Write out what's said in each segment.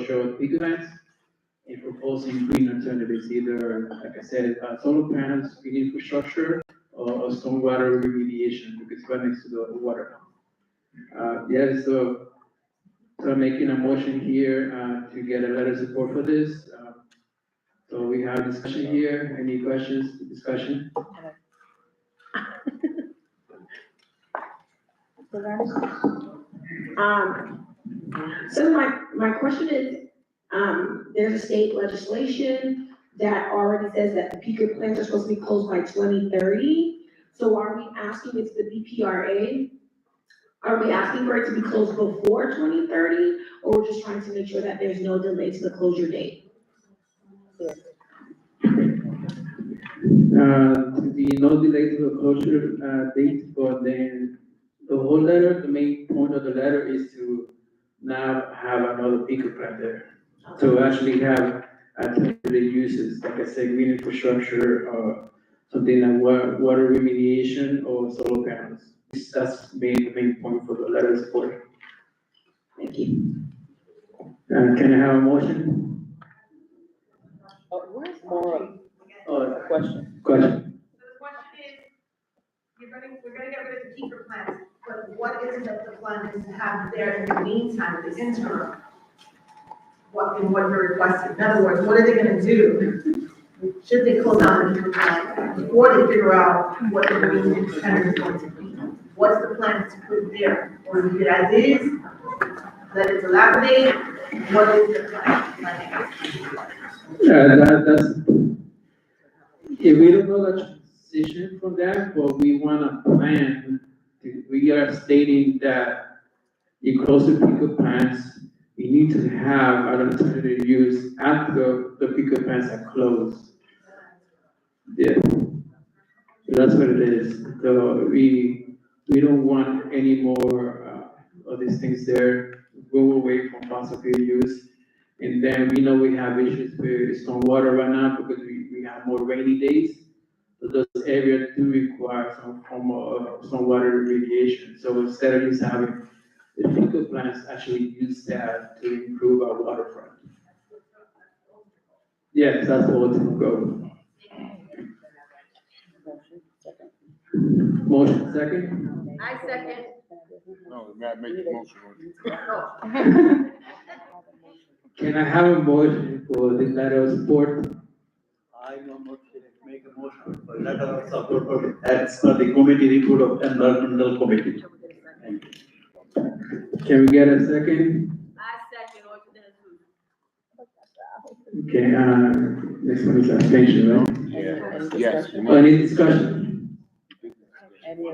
show big plants and proposing green alternatives, either, like I said, solar panels, green infrastructure, or stormwater remediation, because it's right next to the water. Yeah, so I'm making a motion here, to get a letter of support for this. So we have discussion here. Any questions, discussion? So my question is, there's a state legislation that already says that the peaker plants are supposed to be closed by 2030. So are we asking, it's the BPRA, are we asking for it to be closed before 2030? Or we're just trying to make sure that there's no delay to the closure date? To be no delay to the closure, date, but then the whole letter, the main point of the letter is to now have another peaker plant there. To actually have alternative uses, like I said, green infrastructure, or something like water remediation or solar panels. That's the main point for the letter of support. Thank you. Can I have a motion? Where's Laura? Oh, Question. question. So the question is, we're gonna get rid of the peaker plants, but what is it that the plan is to have there in the meantime, this interim? What you're requesting, in other words, what are they gonna do? Should they close down the peaker plant before they figure out what the green center is going to be? What's the plan to put there? Or leave it as is, let it dilapidate, what is the plan? That's, if we don't know the transition from that, but we want to plan, we are stating that you close the pico plants, you need to have an alternative use after the pico plants are closed. Yeah, that's what it is. So we don't want any more of these things there. We will wait for fossil fuel use. And then we know we have issues with stormwater right now because we have more rainy days. So those areas do require some form of stormwater remediation. So instead of just having the fecal plants, actually use that to improve our waterfront. Yes, that's the ultimate goal. Motion second? I second. No, we gotta make the motion. Can I have a motion for the letter of support? I will not make a motion for letter of support as per the committee report of environmental committee. Can we get a second? I second ordinance. Okay, this one is abstention, right? Yeah. Yes. Any discussion? Any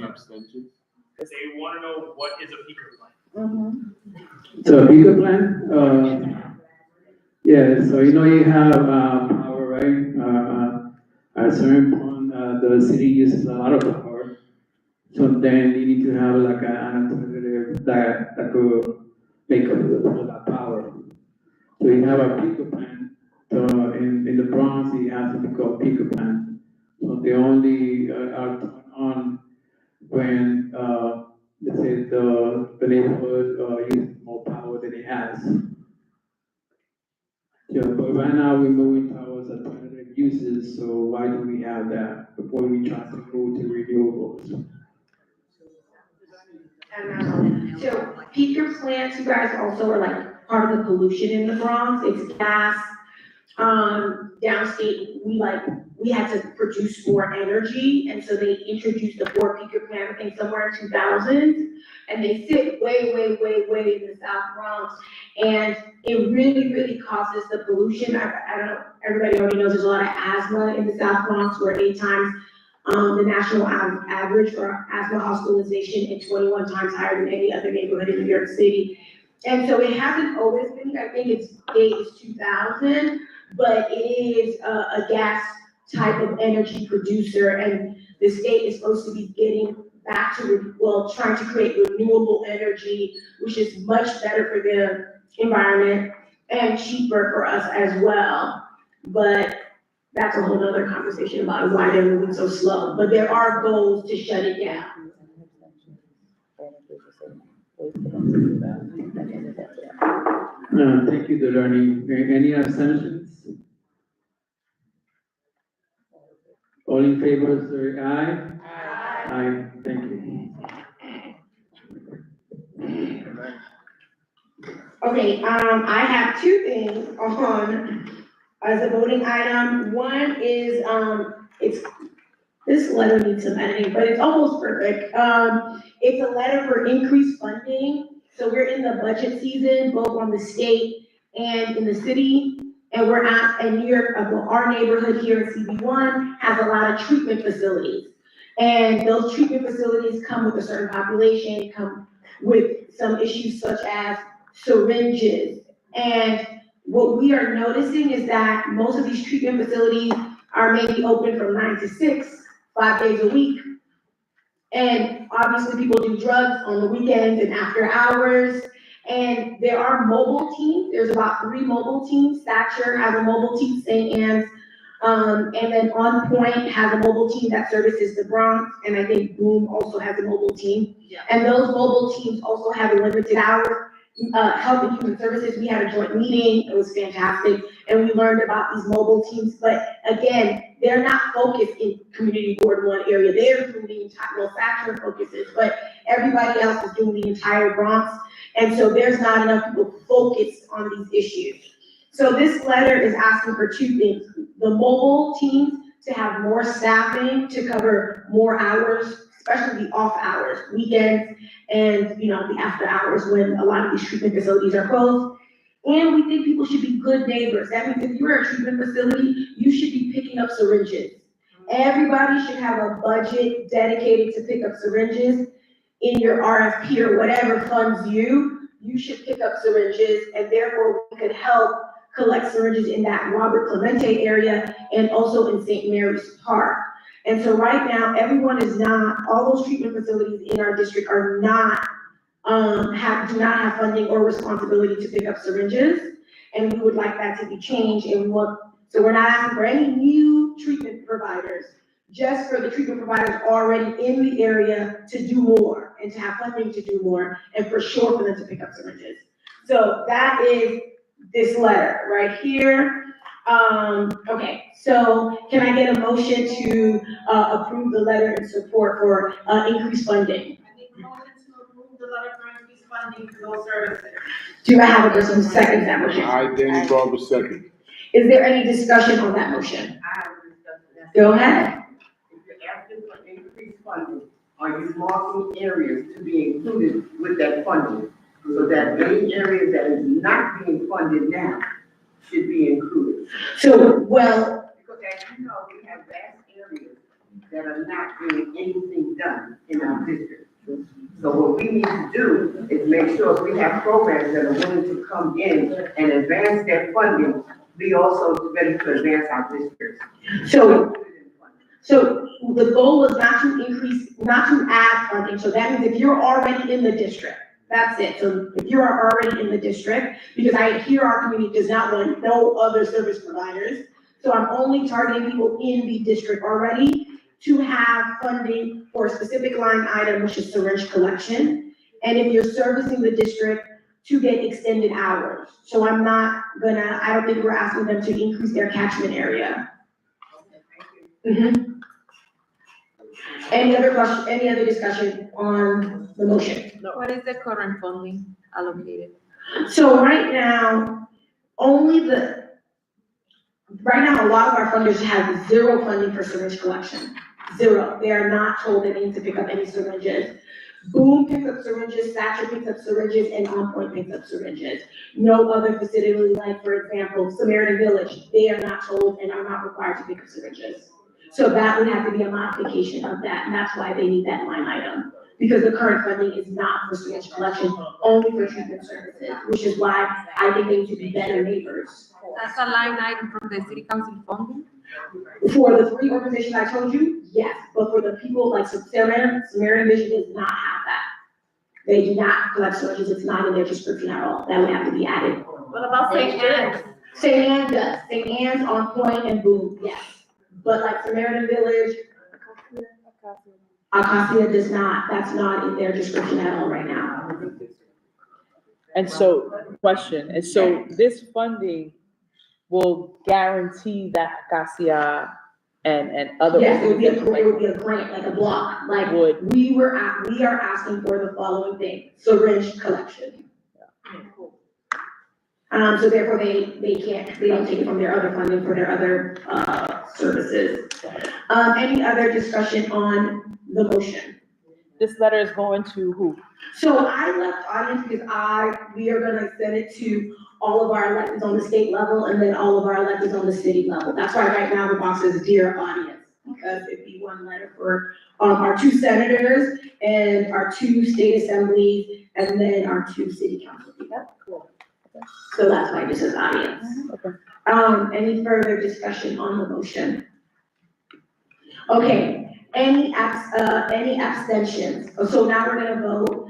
abstentions? They wanna know what is a peaker plant. So a bigger plan, yeah, so you have, power, right? At a certain point, the city uses a lot of power. So then you need to have like an alternative that could make up for that power. So you have a peaker plant, so in the Bronx, you have something called peaker plant. So they only, are turned on when, let's say the neighborhood, uses more power than it has. Yeah, but right now we're moving towards alternative uses, so why do we have that before we try to move to renewables? So peaker plants, you guys also are like part of the pollution in the Bronx. It's gas. Downstate, we had to produce more energy, and so they introduced the 4 peaker plant, I think somewhere in 2000. And they sit way in the South Bronx. And it really causes the pollution. I don't know, everybody already knows there's a lot of asthma in the South Bronx. We're 8 times the national average for asthma hospitalization and 21 times higher than any other neighborhood in New York City. And so it hasn't always been, I think its date is 2000, but it is a gas type of energy producer, and the state is supposed to be getting back to, trying to create renewable energy, which is much better for the environment and cheaper for us as well. But that's a whole other conversation about why they're moving so slow. But there are goals to shut it down. Thank you, Delaney. Any abstentions? All in favor, say aye. Aye, thank you. Okay, I have two things on as a voting item. One is, this letter needs some editing, but it's almost perfect. It's a letter for increased funding. So we're in the budget season, both on the state and in the city. And we're at, and near, our neighborhood here in CB1 has a lot of treatment facilities. And those treatment facilities come with a certain population, come with some issues such as syringes. And what we are noticing is that most of these treatment facilities are maybe open from 9 to 6, 5 days a week. And obviously people do drugs on the weekends and after hours. And there are mobile teams. There's about 3 mobile teams. Thatcher has a mobile team, St. Anne's. And then On Point has a mobile team that services the Bronx. And I think Boom also has a mobile team. Yeah. And those mobile teams also have limited hours. Health and Human Services, we had a joint meeting. It was fantastic. And we learned about these mobile teams. But again, they're not focused in Community Board 1 area. They're doing the entire, well, Thatcher focuses, but everybody else is doing the entire Bronx. And so there's not enough people focused on these issues. So this letter is asking for 2 things. The mobile teams to have more staffing to cover more hours, especially the off hours, weekends, and the after hours when a lot of these treatment facilities are closed. And we think people should be good neighbors. That means if you're a treatment facility, you should be picking up syringes. Everybody should have a budget dedicated to pick up syringes in your RFP or whatever funds you should pick up syringes, and therefore we could help collect syringes in that Robert Clemente area and also in St. Mary's Park. And so right now, everyone is not, all those treatment facilities in our district are not, do not have funding or responsibility to pick up syringes. And we would like that to be changed, and so we're not asking for any new treatment providers, just for the treatment providers already in the area to do more and to have funding to do more, and for sure for them to pick up syringes. So that is this letter right here. Okay, so can I get a motion to approve the letter in support for increased funding? I make a motion to approve the letter for increased funding for those services. Do I have a person who seconds that motion? I, Danny Barber, second. Is there any discussion on that motion? I have a discussion. Go ahead. If you're asking for increased funding, are you marking areas to be included with that funding? So that any areas that is not being funded now should be included? So, well, Because as you know, we have vast areas that are not getting anything done in our district. So what we need to do is make sure we have programs that are willing to come in and advance their funding. We also ready to advance our districts. so the goal is not to increase, not to add funding. So that means if you're already in the district, that's it. So if you are already in the district, because I hear our community does not want no other service providers. So I'm only targeting people in the district already to have funding for a specific line item, which is syringe collection. And if you're servicing the district, to get extended hours. So I don't think we're asking them to increase their catchment area. Mhm. Any other discussion on the motion? What is the current funding allocated? So right now, a lot of our funders have 0 funding for syringe collection. 0. They are not told they need to pick up any syringes. Boom picks up syringes, Thatcher picks up syringes, and On Point picks up syringes. No other facility, like for example, Samaritan Village, they are not told and are not required to pick up syringes. So that would have to be a modification of that, and that's why they need that line item. Because the current funding is not for syringe collection, only for treatment services, which is why I think they need to be better neighbors. That's a line item from the city council funding? For the 3 organizations I told you, yes, but for the people like Samaritan Vision does not have that. They do not collect syringes, it's not in their description at all, that would have to be added. What about St. Anne's? St. Anne does, St. Anne's, On Point, and Boom, yes. But like Samaritan Village, Acacia does not, that's not in their description at all right now. And so, question, and so this funding will guarantee that Acacia and other. Yes, it would be a, organizations it would be a grant, like a block, like, Would. we are asking for the following thing, syringe collection. So therefore, they don't take it from their other funding for their other, services. Any other discussion on the motion? This letter is going to who? So I left audience because we are gonna send it to all of our electeds on the state level and then all of our electeds on the city level. That's why right now the box says dear audience, because it'd be one letter for, our 2 senators and our 2 state assemblies and then our 2 city council people. Cool. So that's why this is audience. Okay. Any further discussion on the motion? Okay, any abstentions? So now we're gonna vote.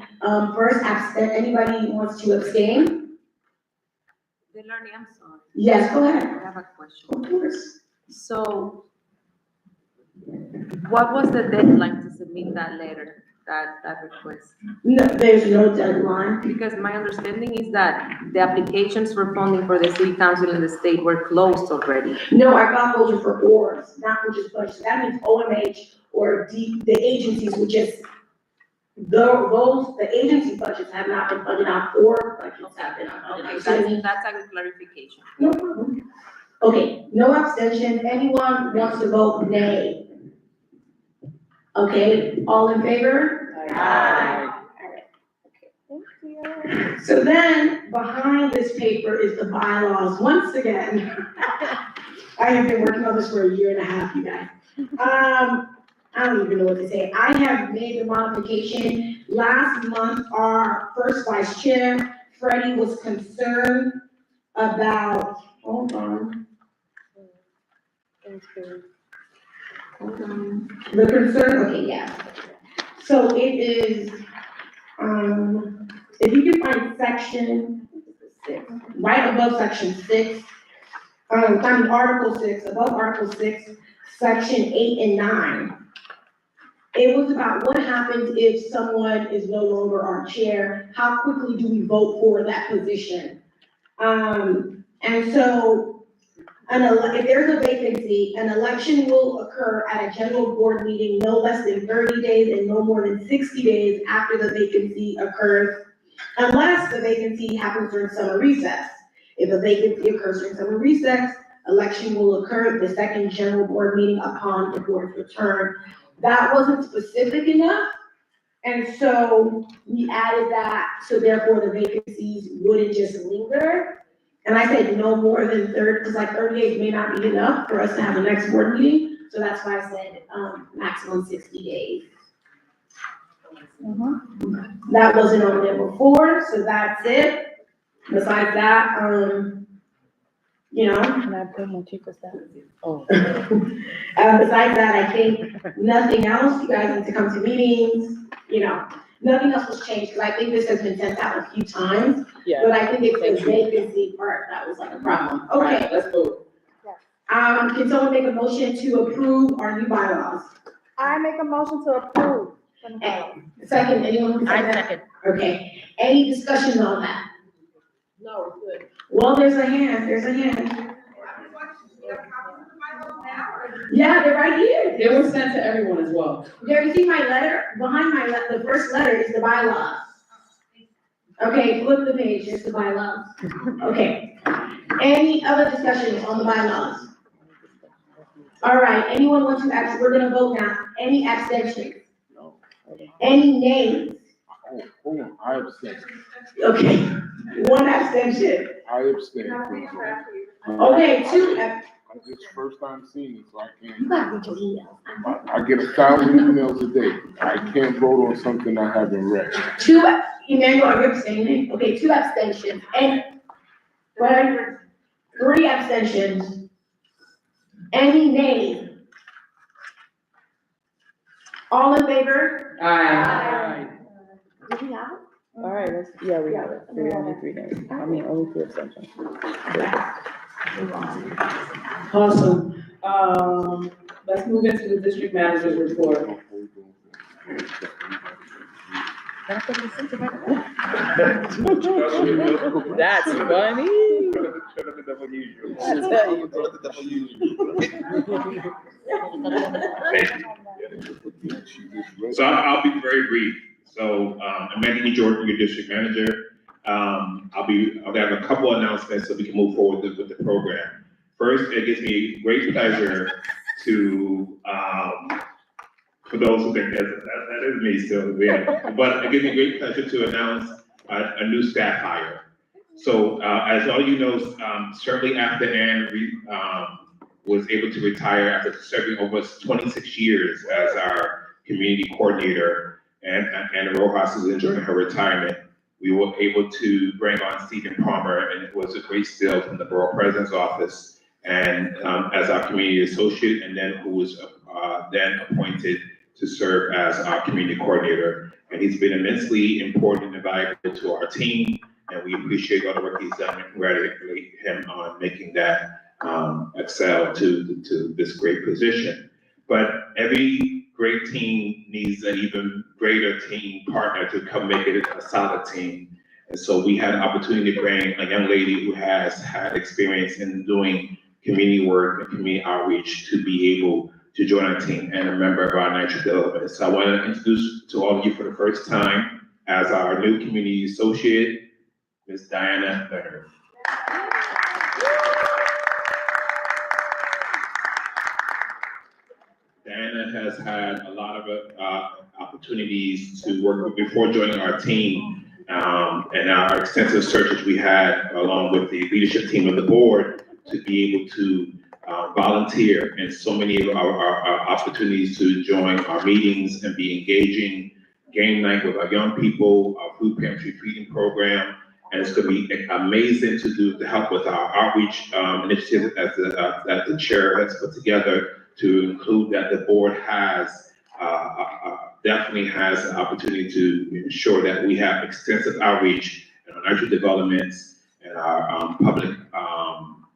First, anybody wants to abstain? Delaney, I'm sorry. Yes, go I ahead. have a question. Of course. So what was the deadline to submit that letter, that request? No, there's no deadline. Because my understanding is that the applications for funding for the city council and the state were closed already. No, I thought those are for boards, not for just budgets. That means OMH or the agencies would just, the agency budgets have not been funded out, or budgets have been Okay, unfunded. that's a good clarification. No problem. Okay, no abstention. Anyone wants to vote nay? Okay, all in favor? Aye. All right. So then, behind this paper is the bylaws, once again. I have been working on this for 1.5 years, you guys. I don't even know what to say. I have made the modification. Last month, our first vice chair, Freddie, was concerned about, hold on. The concern, okay, yeah. So it is, if you can find section 6, right above section 6, Article 6, above Article 6, section 8 and 9. It was about what happens if someone is no longer our chair, how quickly do we vote for that position? And so, if there's a vacancy, an election will occur at a general board meeting no less than 30 days and no more than 60 days after the vacancy occurs, unless the vacancy happens during summer recess. If a vacancy occurs during summer recess, election will occur at the second general board meeting upon the board's return. That wasn't specific enough, and so we added that, so therefore the vacancies wouldn't just linger. And I said no more than 30, because like 30 days may not be enough for us to have the next board meeting, so that's why I said, maximum 60 days. That wasn't on there before, so that's it. Besides that, you know. Can I put my chief of staff? Oh. Besides that, I think nothing else, you guys need to come to meetings, you know, nothing else was changed, because I think this has been sent out a few times, Yeah. but I think it's the vacancy part that was like a problem. Okay, let's vote. Can someone make a motion to approve our new bylaws? I make a motion to approve. Second, anyone who I second? second. Okay, any discussion on that? No, good. Well, there's a hand. Yeah, they're right here. They were sent to everyone as well. There, you see my letter? Behind the first letter is the bylaws. Okay, flip the page, it's the bylaws. Okay. Any other discussion on the bylaws? All right, anyone want to we're gonna vote now. Any abstentions? No. Any nays? Oh, hold on, I abstain. Okay, one abstention. I abstain. Okay, two. I just first time seeing it, so I You can't. gotta read your emails. I get 1,000 emails a day. I can't vote on something I haven't read. Two, Emmanuel, are you abstaining? Okay, two abstentions. And, what? 3 abstentions. Any nays? All in favor? Aye. Did we have it? All right, we have it. Only 3 names. I mean, only 2 abstentions. Awesome. Let's move into the district manager's report. That's funny. I tell you. So I'll be very brief. So, I'm Anthony Jordan, your district manager. I'll have a couple announcements so we can move forward with the program. First, it gives me great pleasure to, for those who think that is me still, yeah. But it gives me great pleasure to announce a new staff hire. So, as all you know, shortly after Ann was able to retire after serving almost 26 years as our community coordinator, and Anna Rojas is enjoying her retirement, we were able to bring on Stephen Palmer, and it was a great steal from the Borough President's office, and as our community associate, and then who was then appointed to serve as our community coordinator. And he's been immensely important and valuable to our team, and we appreciate all the work he's done and congratulate him on making that excel to this great position. But every great team needs an even greater team partner to come make it a solid team. And so we had an opportunity to bring a young lady who has had experience in doing community work and community outreach to be able to join our team and a member of our natural development. So I want to introduce to all of you for the first time as our new community associate, Ms. Diana Becker. Diana has had a lot of opportunities to work with before joining our team, and our extensive searches we had along with the leadership team of the board to be able to volunteer in so many of our opportunities to join our meetings and be engaging. Game night with our young people, our food pantry feeding program, and it's going to be amazing to help with our outreach initiative that the chair has put together, to include that the board has definitely has an opportunity to ensure that we have extensive outreach in our natural developments and our public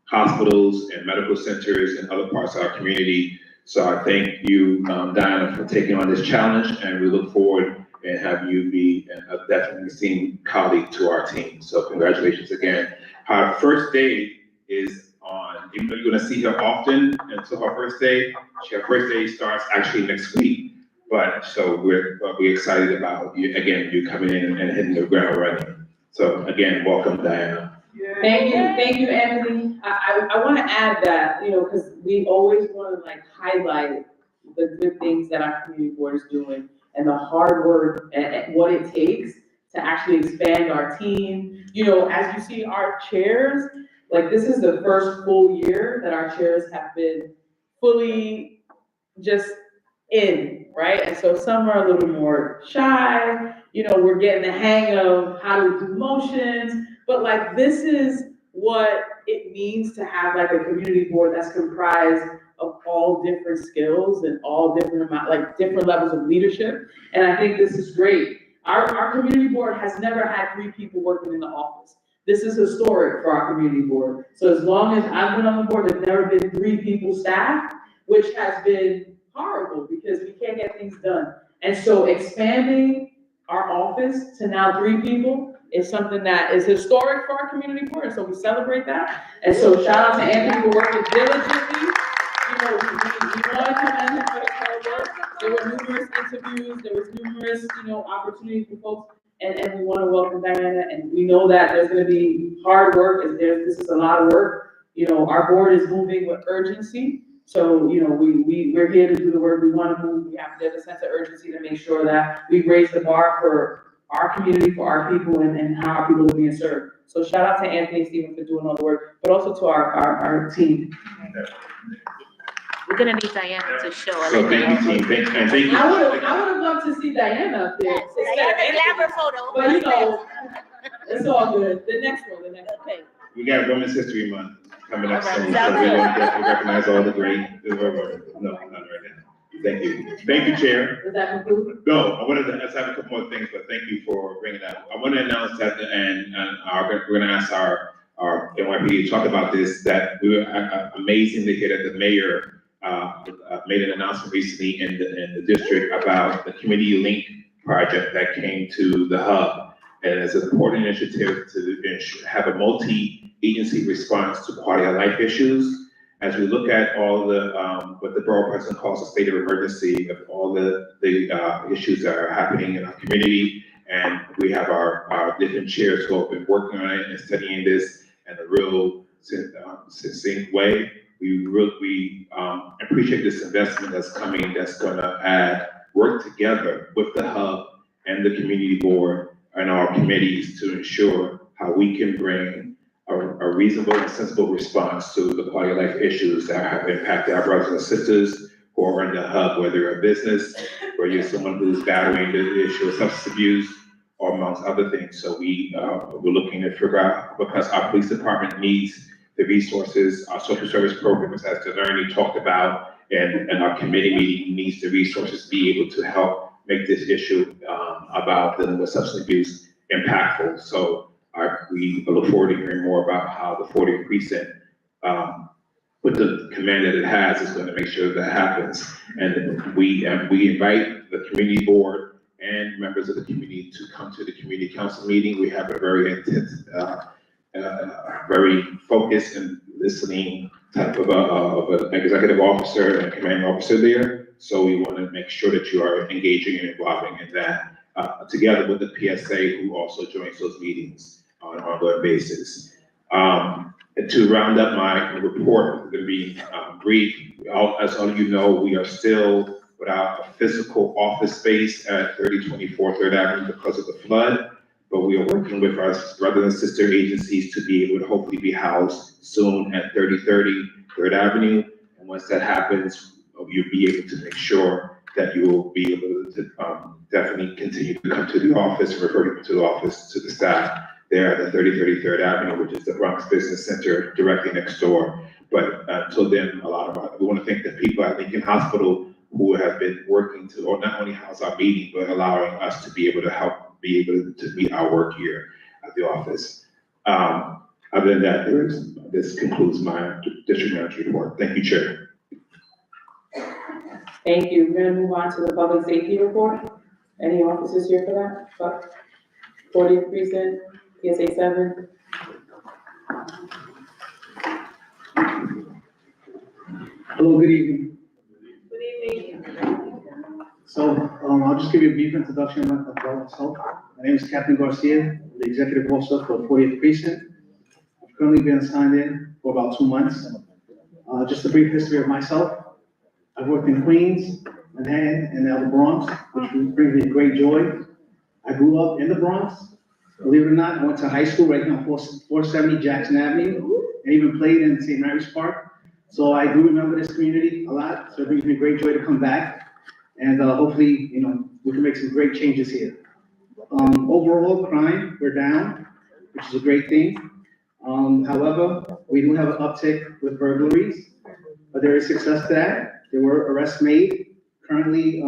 hospitals and medical centers and other parts of our community. So I thank you, Diana, for taking on this challenge, and we look forward and have you be a definitely esteemed colleague to our team. So congratulations again. Our first day is on, even though you're gonna see her often until her first day, her first day starts actually next week. But so we're excited about you, again, you coming in and hitting the ground running. So again, welcome, Diana. Thank you, Anthony. I want to add that, because we always want to like highlight the good things that our community board is doing and the hard work and what it takes to actually expand our team. As you see our chairs, like this is the first full year that our chairs have been fully just in, right? And so some are a little more shy, we're getting the hang of how to do motions, but like this is what it means to have like a community board that's comprised of all different skills and all different different levels of leadership. And I think this is great. Our community board has never had 3 people working in the office. This is historic for our community board. So as long as I've been on the board, there's never been 3 people staff, which has been horrible because we can't get things done. And so expanding our office to now 3 people is something that is historic for our community board. And so we celebrate that. And so shout out to Anthony for working diligently. We want to commend him for his hard work. There were numerous interviews, there was numerous, opportunities for folks. And we want to welcome Diana, and we know that there's going to be hard work, this is a lot of work. Our board is moving with urgency. So, we're here to do the work we want to move. There's a sense of urgency to make sure that we raise the bar for our community, for our people, and how our people are being served. So shout out to Anthony and Stephen for doing all the work, but also to our team. We're gonna need Diana to show us. So thank you, team. Thank you. I would have loved to see Diana up there. Photo. But it's all good. The next one. Okay. We got Women's History Month coming up All right, soon, so sounds we good. want to recognize all the great, no, not right now. Thank you. Thank you, Chair. Does that conclude? No, I wanted to, let's have a couple more things, but thank you for bringing that. I want to announce that, and we're going to ask our NYPD to talk about this, that we were amazing to hear that the mayor made an announcement recently in the district about the Community Link project that came to the hub. And it's an important initiative to have a multi-agency response to quality of life issues. As we look at all the, what the borough president calls a state of emergency of all the issues that are happening in our community. And we have our different chairs who have been working on it and studying this in a real succinct way. We really appreciate this investment that's coming, that's gonna work together with the hub and the community board and our committees to ensure how we can bring a reasonable and sensible response to the quality of life issues that have impacted our brothers and sisters who are in the hub, whether you're a business, or you're someone who's battling the issue of substance abuse, or amongst other things. So we're looking to figure out, because our police department needs the resources, our social service programs, as Delaney talked about, and our committee meeting needs the resources to be able to help make this issue about dealing with substance abuse impactful. So we look forward to hearing more about how the 40th precinct, with the command that it has, is going to make sure that happens. And we invite the community board and members of the community to come to the community council meeting. We have a very intense, very focused and listening type of an executive officer and commanding officer there. So we want to make sure that you are engaging and involving in that, together with the PSA, who also joins those meetings on an ongoing basis. And to round up my report, I'm going to be brief. As all of you know, we are still without a physical office space at 3024 3rd Avenue because of the flood, but we are working with our brother and sister agencies to be able to hopefully be housed soon at 3030 3rd Avenue. And once that happens, you'll be able to make sure that you will be able to definitely continue to come to the office, refer people to the office, to the staff there at the 3030 3rd Avenue, which is the Bronx Business Center directly next door. But until then, we want to thank the people at Lincoln Hospital who have been working to, or not only house our meeting, but allowing us to be able to help be able to meet our work here at the office. Other than that, this concludes my district manager report. Thank you, Chair. Thank you. We're gonna move on to the public safety report. Any officers here for that? 40th precinct, PSA 7. Hello, good evening. Good evening. So, I'll just give you a brief introduction about myself. My name is Captain Garcia, the executive officer for 40th precinct. I've currently been assigned in for about 2 months. Just a brief history of myself. I've worked in Queens, Manhattan, and now the Bronx, which brings me great joy. I grew up in the Bronx. Believe it or not, I went to high school right here on 470 Jackson Avenue, and even played in St. Mary's Park. So I do remember this community a lot, so it brings me great joy to come back. And hopefully, we can make some great changes here. Overall crime, we're down, which is a great thing. However, we do have an uptick with burglaries, but there is success to that. There were arrests made. Currently,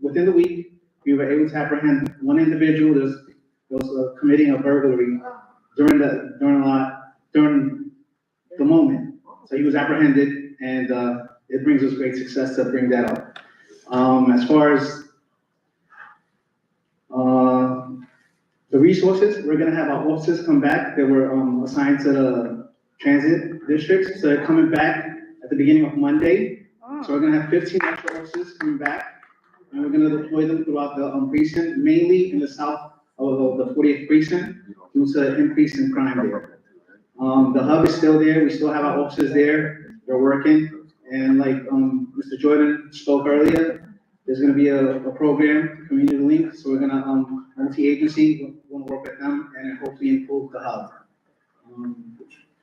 within the week, we were able to apprehend one individual that was committing a burglary during the moment. So he was apprehended, and it brings us great success to bring that up. As far as the resources, we're gonna have our officers come back. They were assigned to the transit districts, so they're coming back at the beginning of Monday. So we're gonna have 15 extra officers coming back, and we're gonna deploy them throughout the precinct, mainly in the south of the 40th precinct, due to the increase in crime there. The hub is still there. We still have our officers there. They're working. And like Mr. Jordan spoke earlier, there's gonna be a program, Community Link, so we're gonna, multi-agency, we're gonna work with them and hopefully improve the hub.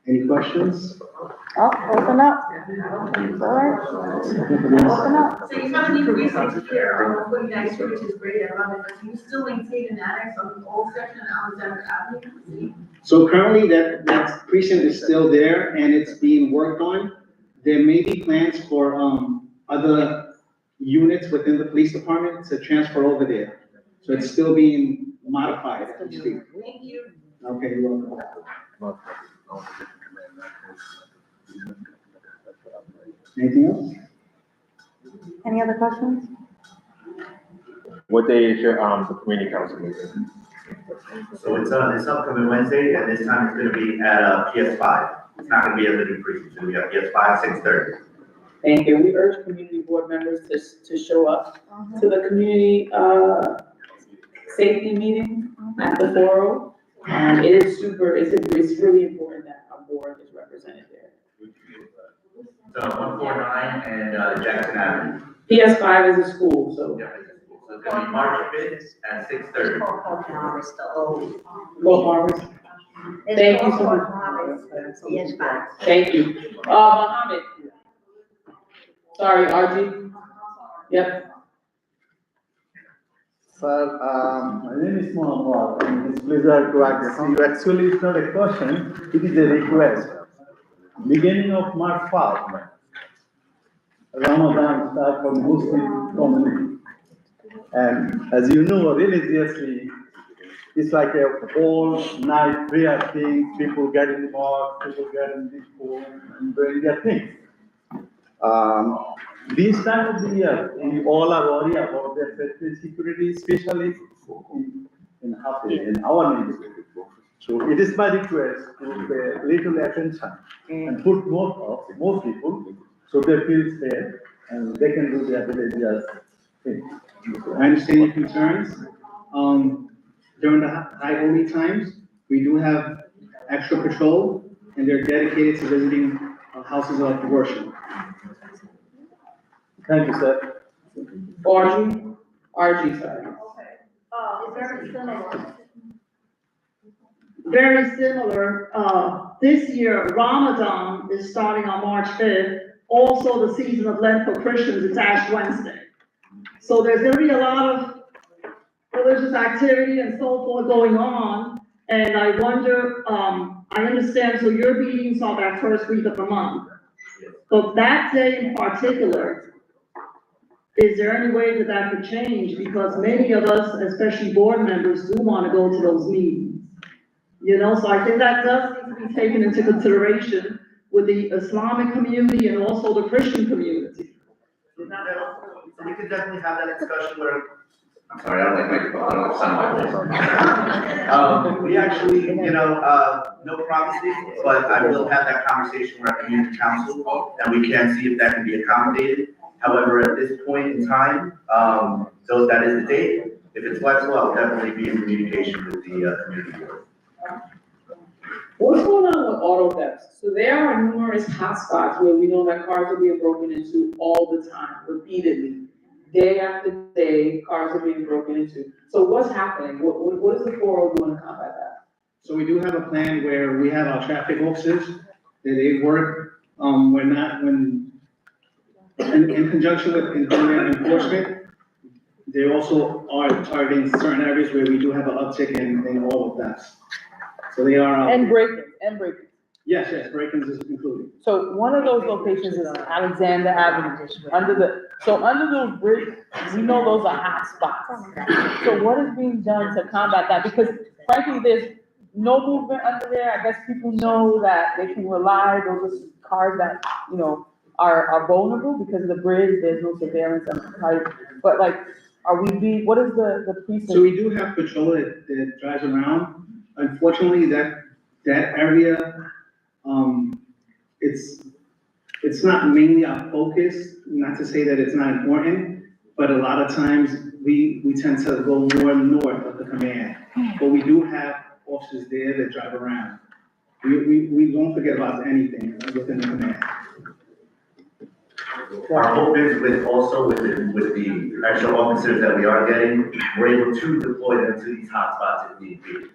Any questions? Oh, open up. It's all right. Open up. So you have any precincts here on 49th Street, which is great, I love it, but do you still maintain an annex on the old section of Alexander Avenue? So currently that precinct is still there and it's being worked on. There may be plans for, other units within the police department to transfer over there. So it's still being modified as we speak. Thank you. Okay, you're welcome. Anything else? Any other questions? What day is your, the community council meeting? So it's this upcoming Wednesday, and this time it's gonna be at, PS5. It's not gonna be at Living Precinct, it's gonna be at PS5, 6:30. Thank you. We urge community board members to show up to the community, safety meeting at the forum. It is it's really important that our board is represented there. So 149 and Jackson Avenue. PS5 is a school, so. Yeah, so it's gonna be March 5th at 6:30. Well, Harvest. Thank you so much. Yes, fine. Thank you. Mohammed. Sorry, RG. Yep. Sir, my name is Mohammed, and it's pleasure to address you. Actually, it's not a question, it is a request. Beginning of March 5th, Ramadan start for Muslim community. And as you know, religiously, it's like a whole night prayer thing, people get in the mosque, people get in the home and doing their things. This time of the year, we all are worried about their safety security, especially in our neighborhood. So it is my request to pay little attention and put more people, so they feel safe and they can do their religious things. I understand your concerns. During the high holy times, we do have extra patrol, and they're dedicated to visiting houses of worship. Thank you, sir. RG, sorry. Very similar. Very similar. This year, Ramadan is starting on March 5th. Also, the season of Lent for Christians is Ash Wednesday. So there's gonna be a lot of religious activity and so forth going on. And I wonder, I understand, so your meetings are that first week of the month. But that day in particular, is there any way that that could change? Because many of us, especially board members, do want to go to those meetings. You know, so I think that does need to be taken into consideration with the Islamic community and also the Christian community. So we could definitely have that discussion where, I'm sorry, I don't like microphone, I don't like sound like this. We actually, no promises, but I will have that conversation with our community council, and we can see if that can be accommodated. However, at this point in time, so that is the date. If it's flexible, I'll definitely be in communication with the community board. What's going on with auto thefts? So there are numerous hotspots where we know that cars are being broken into all the time, repeatedly. Day after day, cars are being broken into. So what's happening? What is the 4O doing to combat that? So we do have a plan where we have our traffic officers, that they work, in conjunction with enforcement. They also are targeting certain areas where we do have an uptick in all of that. So they are. And break-ins. Yes, break-ins is included. So one of those locations is Alexander Avenue, under those bridges, we know those are hot spots. So what is being done to combat that? Because frankly, there's no movement under there. I guess people know that they can rely, those are cars that, are vulnerable because of the bridge, there's no surveillance on the height. But like, what is the precinct? So we do have patrol that drives around. Unfortunately, that area, it's not mainly our focus, not to say that it's not important, but a lot of times we tend to go more north of the command. But we do have officers there that drive around. We don't forget about anything within the command. Our hope is with the extra officers that we are getting, we're able to deploy them to these hotspots if need be.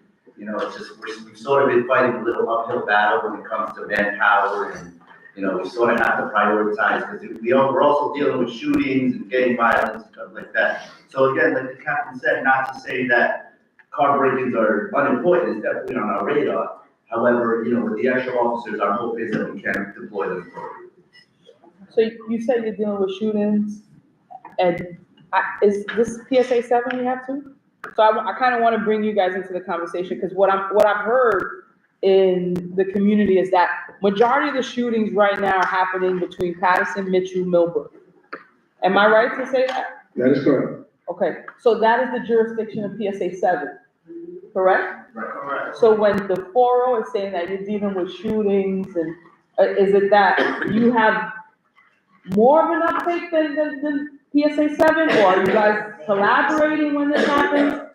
It's just, we've sort of been fighting a little uphill battle when it comes to manpower and, we sort of have to prioritize because we're also dealing with shootings and gang violence and stuff like that. So again, like the captain said, not to say that car break-ins are unimportant, it's definitely on our radar. However, with the extra officers, our hope is that we can deploy them appropriately. So you said you're dealing with shootings, and is this PSA 7 you have to? So I kind of want to bring you guys into the conversation, because what I've heard in the community is that majority of the shootings right now are happening between Patterson, Mitchell, Millbrook. Am I right to say that? That is correct. Okay, so that is the jurisdiction of PSA 7. correct? Correct. So when the 4 is saying that you're dealing with shootings and, is it that you have more of an uptake than PSA 7? Or are you guys collaborating when this happens?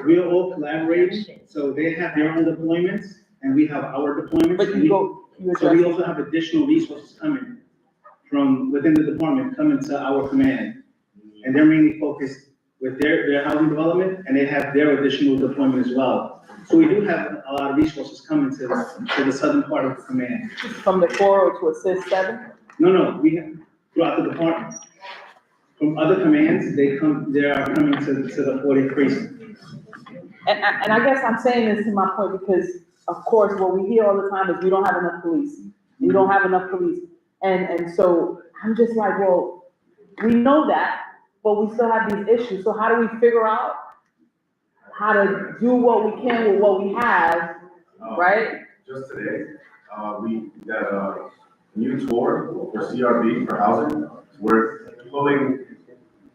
We are all collaborating, so they have their own deployments, and we have our deployments. But and you go, you So we adjust. also have additional resources coming from within the department, coming to our command. And they're mainly focused with their housing development, and they have their additional deployment as well. So we do have a lot of resources coming to the southern part of the command. From the 4 to assist 7? No, we have, throughout the department. From other commands, they are coming to the 40th precinct. And I guess I'm saying this to my point because, of course, what we hear all the time is we don't have enough police. We don't have enough police. And so I'm just like, well, we know that, but we still have these issues. So how do we figure out how to do what we can with what we have, right? Just today, we got a new tour for CRB for housing. We're pulling,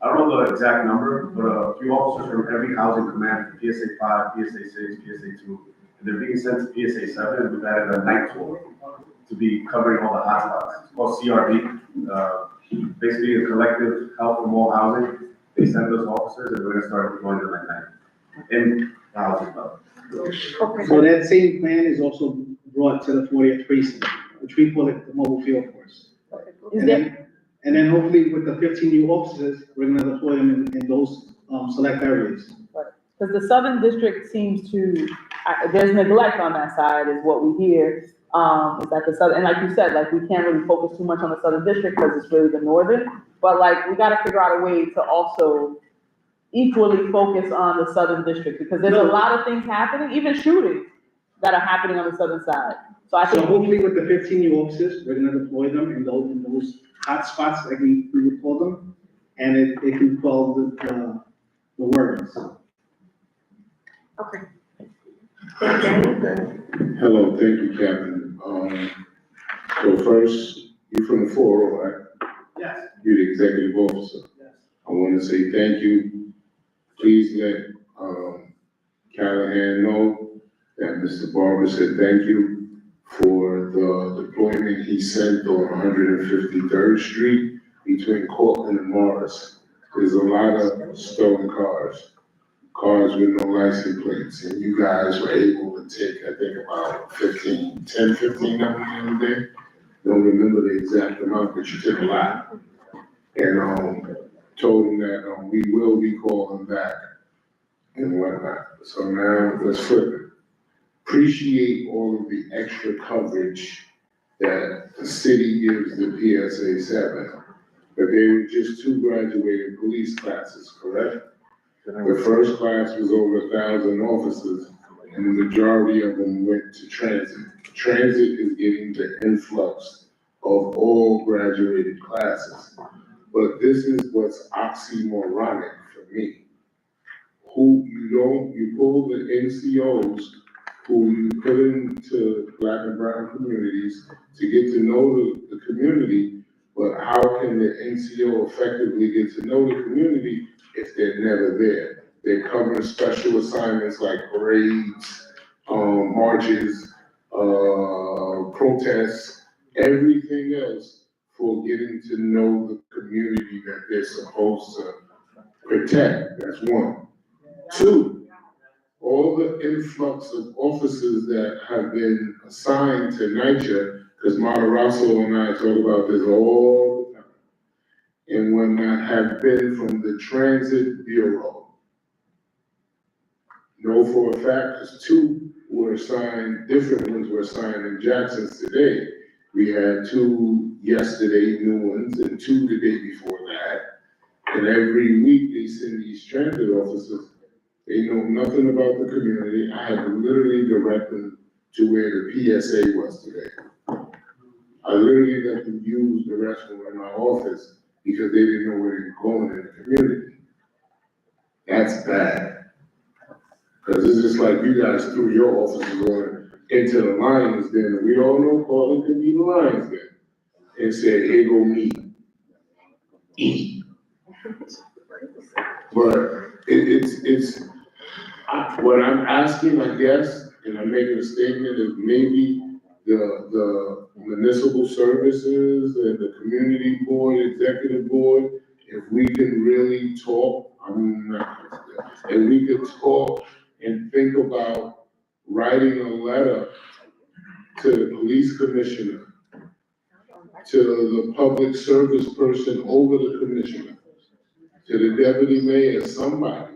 I don't know the exact number, but a few officers from every housing command, PSA 5, PSA 6, PSA 2, and they're being sent to PSA 7, and we've added a night tour to be covering all the hotspots. It's called CRB, basically a collective help from all housing. They send those officers, and we're gonna start deploying them at night in the housing level. So that same plan is also brought to the 40th precinct, which we call it the mobile field force. And then hopefully with the 15 new officers, we're gonna deploy them in those select areas. Because the Southern District seems to, there's neglect on that side is what we hear. Is that the Southern, and like you said, like we can't really focus too much on the Southern District because it's really the Northern. But like, we gotta figure out a way to also equally focus on the Southern District because there's a lot of things happening, even shootings that are happening on the Southern side. So I think. So hopefully with the 15 new officers, we're gonna deploy them in those hot spots, like we would call them, and it can quell the words. Okay. Hello, thank you, Captain. So first, you're from the 4, right? Yes. You're the executive officer. Yes. I want to say thank you. Please let, Callahan know that Mr. Barber said thank you for the deployment he sent on 153rd Street between Cortland and Morris. There's a lot of stolen cars with no license plates, and you guys were able to take, I think, about 15 of them the other day. Don't remember the exact amount, but you took a lot. And, told him that, we will be calling back and whatnot. So now, let's flip it. Appreciate all of the extra coverage that the city gives the PSA 7. But they were just 2 graduated police classes, correct? The first class was over 1,000 officers, and the majority of them went to transit. Transit is getting the influx of all graduated classes. But this is what's oxymoronic for me. You pull the NCOs who you put into Black and brown communities to get to know the community, but how can the NCO effectively get to know the community if they're never there? They're covering special assignments like parades, marches, protests, everything else for getting to know the community that they're supposed to protect. That's 1. 2, all the influx of officers that have been assigned to NYCHA, because Matarazzo and I talk about this all the time, and whatnot, have been from the Transit Bureau. Know for a fact, because 2 were assigned, different ones were assigned in Jackson's today. We had 2 yesterday, new ones, and 2 the day before that. And every week they send these transit officers. They know nothing about the community. I had to literally direct them to where the PSA was today. I literally let them use the restroom in my office because they didn't know where they were going in the community. That's bad. Because it's just like you guys threw your officers on into the Lions Den, and we all know Portland could be the Lions Den, and said, here go me. Eat. But it's What I'm asking, I guess, and I'm making a statement, is maybe the municipal services and the community board, executive board, if we can really talk, I'm not, and we could talk and think about writing a letter to the police commissioner, to the public service person over the commissioner, to the deputy mayor, somebody.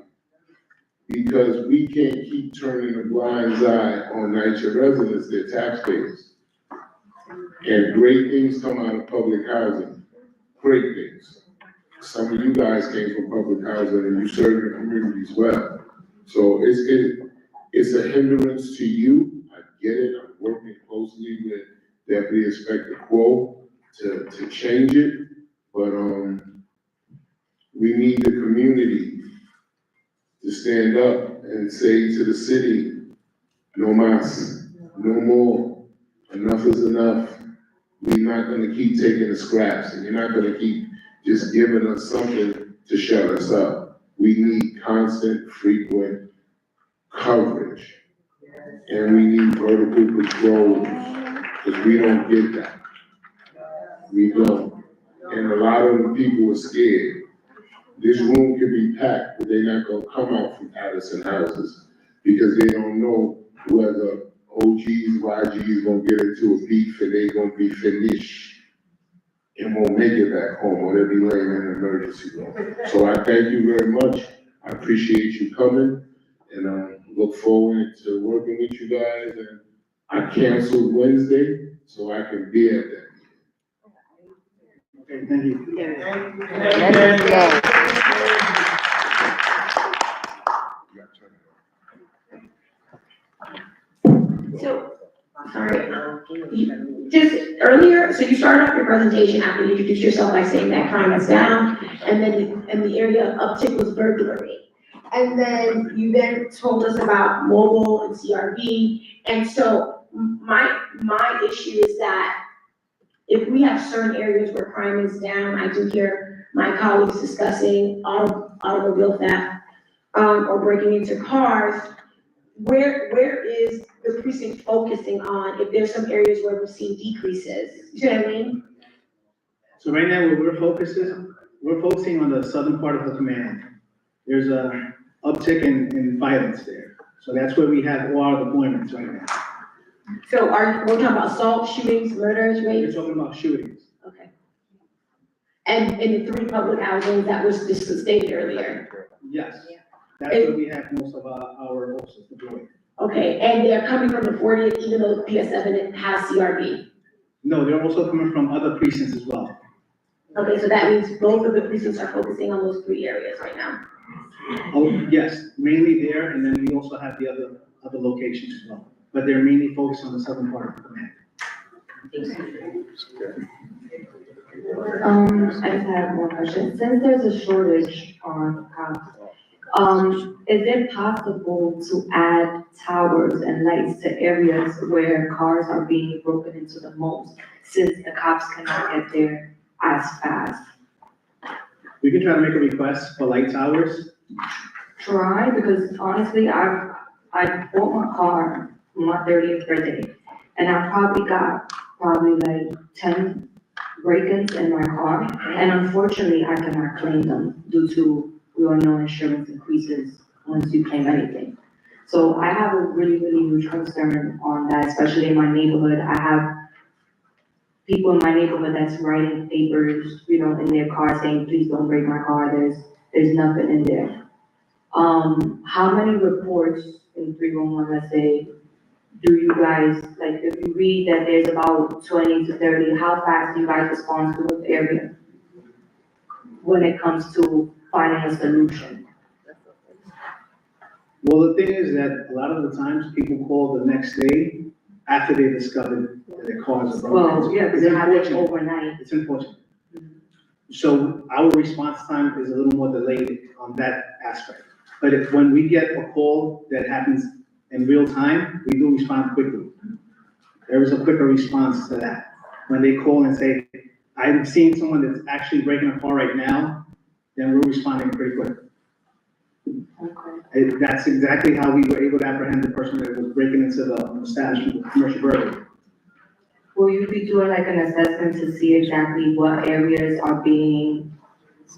Because we can't keep turning a blind eye on NYCHA residents, they're taxpayers. And great things come out of public housing, great things. Some of you guys came from public housing and you serve your communities well. So it's a hindrance to you, I get it, I'm working closely with Deputy Inspector Quo to change it, but, we need the community to stand up and say to the city, no mas, no more, enough is enough. We're not gonna keep taking the scraps, and you're not gonna keep just giving us something to shut us up. We need constant, frequent coverage. And we need vertical patrols, because we don't get that. We don't. And a lot of the people are scared. This room can be packed, but they're not gonna come out from Addison houses because they don't know whether OGs, YGs gonna get into a beef and they gonna be finished and won't make it back home, or they'll be laying in an emergency room. So I thank you very much. I appreciate you coming, and I look forward to working with you guys. And I canceled Wednesday so I can be at that. Okay, thank you. So, sorry, just earlier, so you started off your presentation after you introduced yourself by saying that crime is down, and then, and the area of uptick was burglary. And then you then told us about mobile and CRV, and so my issue is that if we have certain areas where crime is down, I do hear my colleagues discussing automobile theft, or breaking into cars, where is the precinct focusing on if there's some areas where we're seeing decreases? You know what I mean? So right now, where we're focusing on the southern part of the command. There's a uptick in violence there. So that's where we have all our deployments right now. So we're talking about assault, shootings, murders, We're rapes? talking about shootings. Okay. And in the 3 public housings that was just stated earlier? Yes. That's where we have most of our officers deployed. Okay, and they're coming from the 40th, even though PS7 has CRB? No, they're also coming from other precincts as well. Okay, so that means both of the precincts are focusing on those 3 areas right now? Oh, yes, mainly there, and then we also have the other locations as well. But they're mainly focused on the southern part of the command. I just have one question. Since there's a shortage on cops, is it possible to add towers and lights to areas where cars are being broken into the most, since the cops cannot get there as fast? We can try to make a request for light towers. Try, because honestly, I bought my car on my 30th birthday, and I probably got like 10 break-ins in my car, and unfortunately, I cannot claim them due to, we all know insurance increases once you claim anything. So I have a really, really huge concern on that, especially in my neighborhood. I have people in my neighborhood that's writing papers, in their car saying, please don't break my car, there's nothing in there. How many reports in 311, let's say, do you guys, like, if you read that there's about 20 to 30, how fast do you guys respond to the area when it comes to finding a solution? Well, the thing is that a lot of the times people call the next day after they discovered that their cars are broken. Well, yeah, because it happens overnight. It's unfortunate. So our response time is a little more delayed on that aspect. But when we get a call that happens in real time, we do respond quickly. There is a quicker response to that. When they call and say, I'm seeing someone that's actually breaking a car right now, then we're responding pretty quick. Okay. That's exactly how we were able to apprehend the person that was breaking into the establishment with commercial burglary. Will you be doing like an assessment to see exactly what areas are being,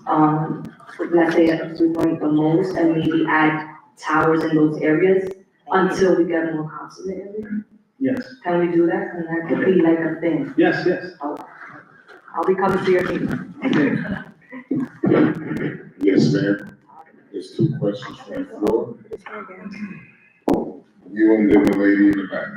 let's say, frequent the most, and maybe add towers in those areas until we get more cops in the area? Yes. Can we do that? Can that could be like a thing? Yes, yes. I'll be coming to your meeting. Okay. Yes, ma'am. There's two questions from the floor. You and then the lady in the back.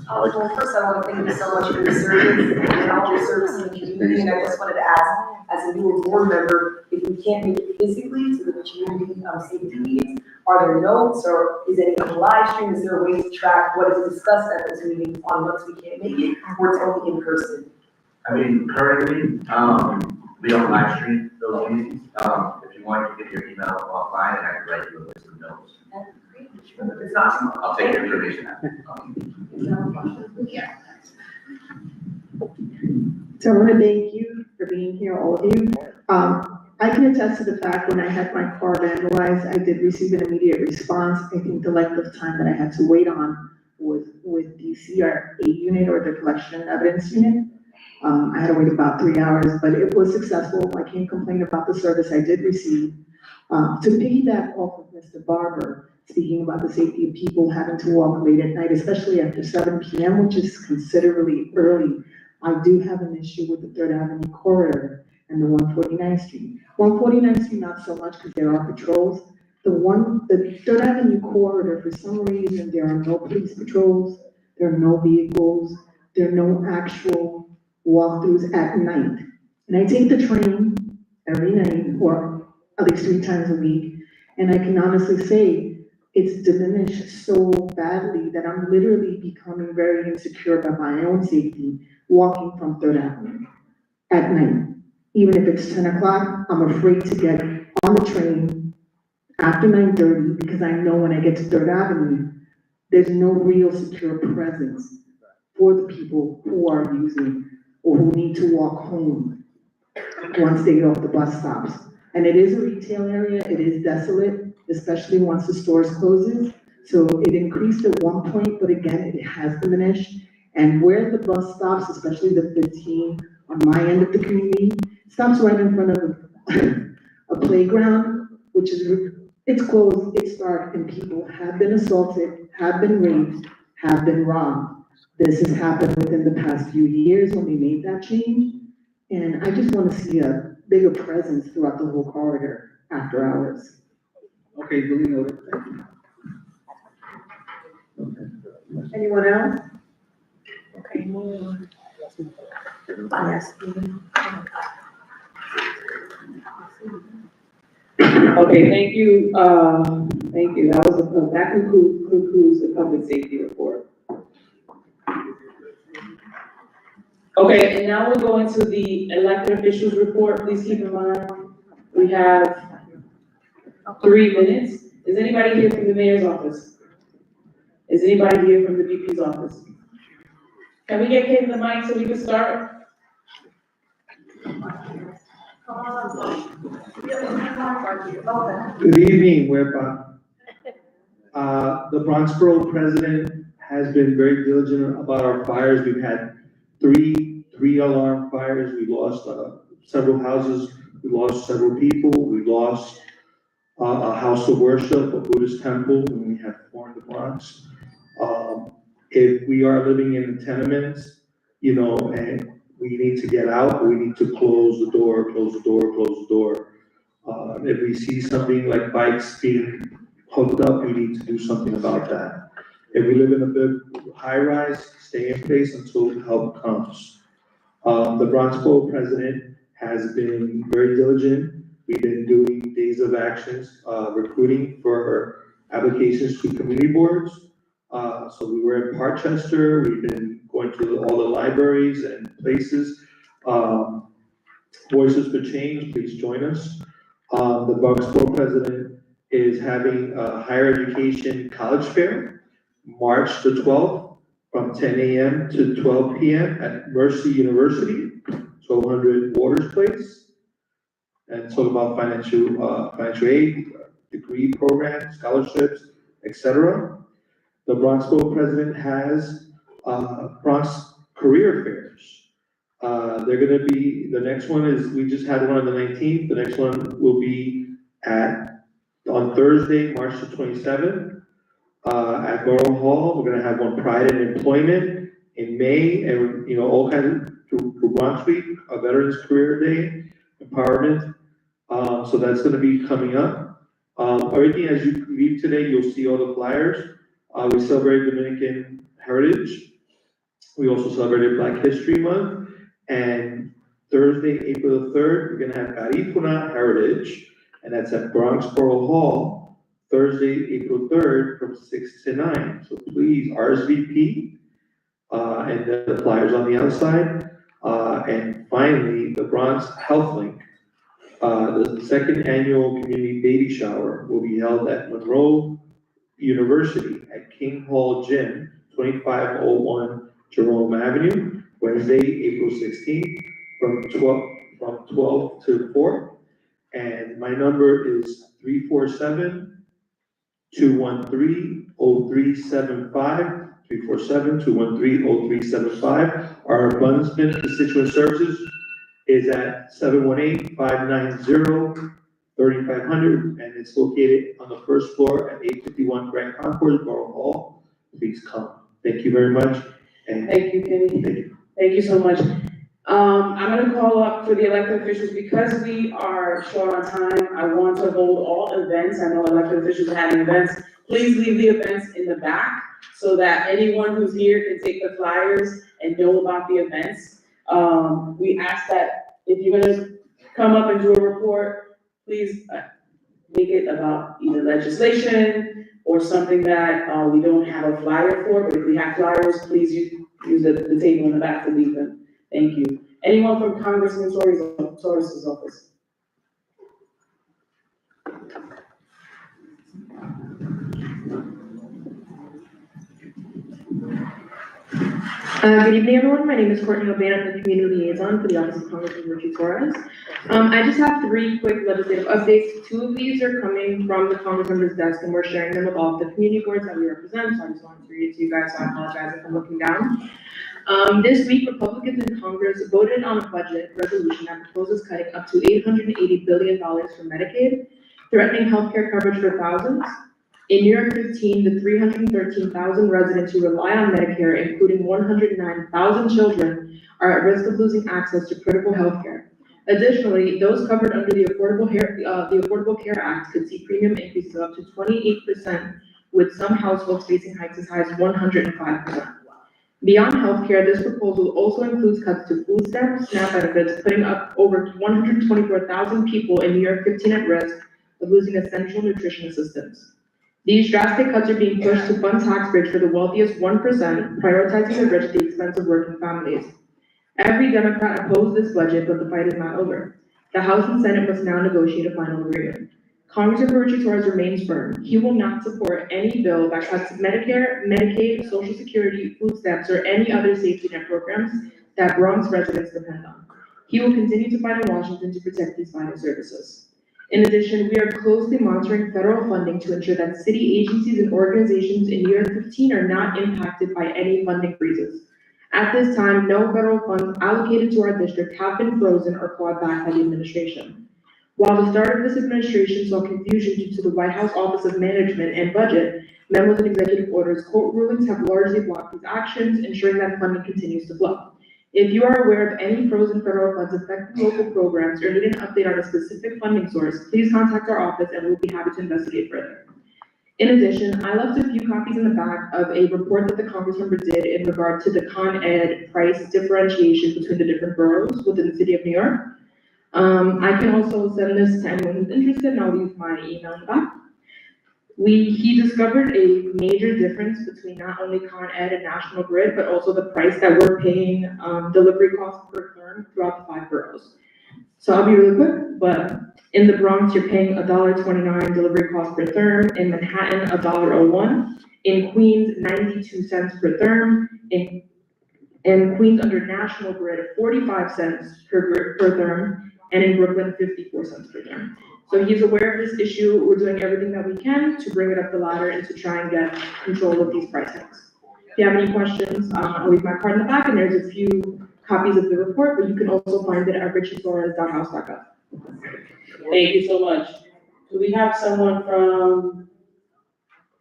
Well, first I want to thank you so much for your service and all your service in the community. And I just wanted to ask, as a newer board member, if we can't make it physically to the community safety meetings, are there notes or is anything live stream? Is there a way to track what is discussed at those meetings on once we can't make it, or it's only in person? I mean, currently, we don't live stream those meetings. If you want, you can get your email offline and I can write you a list of notes. It's not. I'll take your information out. Yeah. So I want to thank you for being here, all of you. I can attest to the fact when I had my car vandalized, I did receive an immediate response. I think the length of time that I had to wait on was with the CRA unit or the collection and evidence unit. I had to wait about 3 hours, but it was successful. I can't complain about the service I did receive. To piggyback off of Mr. Barber, speaking about the safety of people having to walk late at night, especially after 7 p.m., which is considerably early, I do have an issue with the 3rd Avenue corridor and the 149th Street. 149th Street, not so much because there are patrols. The 3rd Avenue corridor, for some reason, there are no police patrols, there are no vehicles, there are no actual walkthroughs at night. And I take the train every night, or at least 3 times a week, and I can honestly say it's diminished so badly that I'm literally becoming very insecure about my own safety walking from 3rd Avenue at night. Even if it's 10 o'clock, I'm afraid to get on the train after 9:30 because I know when I get to 3rd Avenue, there's no real secure presence for the people who are using or who need to walk home once they get off the bus stops. And it is a retail area, it is desolate, especially once the stores closes. So it increased at one point, but again, it has diminished. And where the bus stops, especially the 15 on my end of the community, stops right in front of a playground, which is, it's closed, it's dark, and people have been assaulted, have been raped, have been robbed. This has happened within the past few years when we made that change. And I just want to see a bigger presence throughout the whole corridor after hours. Okay, duly noted. Anyone else? Okay, moving on. Yes. Okay, thank you, thank you. That concludes the public safety report. Okay, and now we'll go into the elected officials report. Please keep in mind, we have 3 minutes. Is anybody here from the mayor's office? Is anybody here from the VP's office? Can we get Kate in the mic so we can start? Good evening, Wepa. The Bronx Borough president has been very diligent about our fires. We've had three alarm fires. We lost several houses. We lost several people. We lost a house of worship, a Buddhist temple, and we have 4 in the Bronx. If we are living in tenements, and we need to get out, we need to close the door, close the door, close the door. If we see something like bikes being hooked up, we need to do something about that. If we live in a big high-rise, stay in place until help comes. The Bronx Borough president has been very diligent. We've been doing days of actions, recruiting for applications to community boards. So we were in Parkchester, we've been going to all the libraries and places. Voices for Change, please join us. The Bronx Borough president is having a higher education college fair, March the 12th, from 10 a.m. to 12 p.m. at Mercy University, 1200 Waters Place. And talk about financial aid. degree programs, scholarships, etc. The Bronx Borough President has, Bronx Career Fairs. They're gonna be, the next one is, we just had one on the 19th, the next one will be on Thursday, March the 27th, at Borough Hall. We're gonna have one Pride and Employment in May, and, all kinds of, through Bronx Week, a Veterans Career Day, Empowerment. So that's gonna be coming up. Everything as you leave today, you'll see all the flyers. We celebrate Dominican Heritage. We also celebrated Black History Month. And Thursday, April the 3rd, we're gonna have Garifuna Heritage, and that's at Bronx Borough Hall, Thursday, April 3rd, from 6 to 9. So please RSVP, and the flyers on the outside. And finally, the Bronx Health Link. The second annual community baby shower will be held at Monroe University at King Hall Gym, 2501 Jerome Avenue, Wednesday, April 16th, from 12 to 4. And my number is 347-213-0375, 347-213-0375. Our Abundant Constituent Services is at 718-590-3500, and it's located on the first floor at 851 Grand Concourse, Borough Hall. Please come. Thank you very much. And Thank you, Kenny. Thank you so much. I'm gonna call up for the elected officials, because we are short on time. I want to hold all events. I know elected officials are having events. Please leave the events in the back so that anyone who's here can take the flyers and know about the events. We ask that if you're gonna come up and do a report, please make it about either legislation or something that we don't have a flyer for, but if we have flyers, please use the table in the back to leave them. Thank you. Anyone from Congressman Torres's office? Good evening, everyone. My name is Courtney O'Bain. I'm the Community Liaison for the Office of Congressman Richie Torres. I just have 3 quick legislative updates. 2 of these are coming from the Congressman's desk, and we're sharing them with all of the community boards that we represent, so I just wanted to read it to you guys, so I apologize if I'm looking down. This week, Republicans in Congress voted on a budget resolution that proposes cutting up to $880 billion from Medicaid, threatening healthcare coverage for thousands. In New York 15, the 313,000 residents who rely on Medicare, including 109,000 children, are at risk of losing access to critical health care. Additionally, those covered under the Affordable Care Act could see premium increases of up to 28%, with some households facing hikes as high as 105%. Beyond healthcare, this proposal also includes cuts to food stamps, SNAP benefits, putting up over 124,000 people in New York 15 at risk of losing essential nutrition assistance. These drastic cuts are being pushed to fund tax breaks for the wealthiest 1%, prioritizing the rich at the expense of working families. Every Democrat opposed this budget, but the fight is not over. The House and Senate must now negotiate a final agreement. Congressman Richie Torres remains firm. He will not support any bill that cuts Medicare, Medicaid, Social Security, food stamps, or any other safety net programs that Bronx residents depend on. He will continue to fight in Washington to protect these vital services. In addition, we are closely monitoring federal funding to ensure that city agencies and organizations in New York 15 are not impacted by any funding freezes. At this time, no federal funds allocated to our district have been frozen or clawed back by the administration. While the start of this administration saw confusion due to the White House Office of Management and Budget, memos and executive orders, court rulings have largely blocked these actions, ensuring that funding continues to flow. If you are aware of any frozen federal funds affecting local programs or need an update on a specific funding source, please contact our office and we'll be happy to investigate further. In addition, I left a few copies in the back of a report that the Congressmember did in regard to the Con Ed price differentiation between the different boroughs within the city of New York. I can also send this to anyone who's interested, and I'll leave my email in the back. He discovered a major difference between not only Con Ed and National Grid, but also the price that we're paying delivery costs per term throughout the 5 boroughs. So I'll be really quick, but in the Bronx, you're paying $1.29 delivery cost per therm. In Manhattan, $1.01. In Queens, 92 cents per therm. In Queens under National Grid, 45 cents per therm. And in Brooklyn, 54 cents per therm. So he's aware of this issue. We're doing everything that we can to bring it up the ladder and to try and get control of these price hikes. If you have any questions, I'll leave my card in the back, and there's a few copies of the report, but you can also find it at richardtorres.house.gov. Thank you so much. Do we have someone from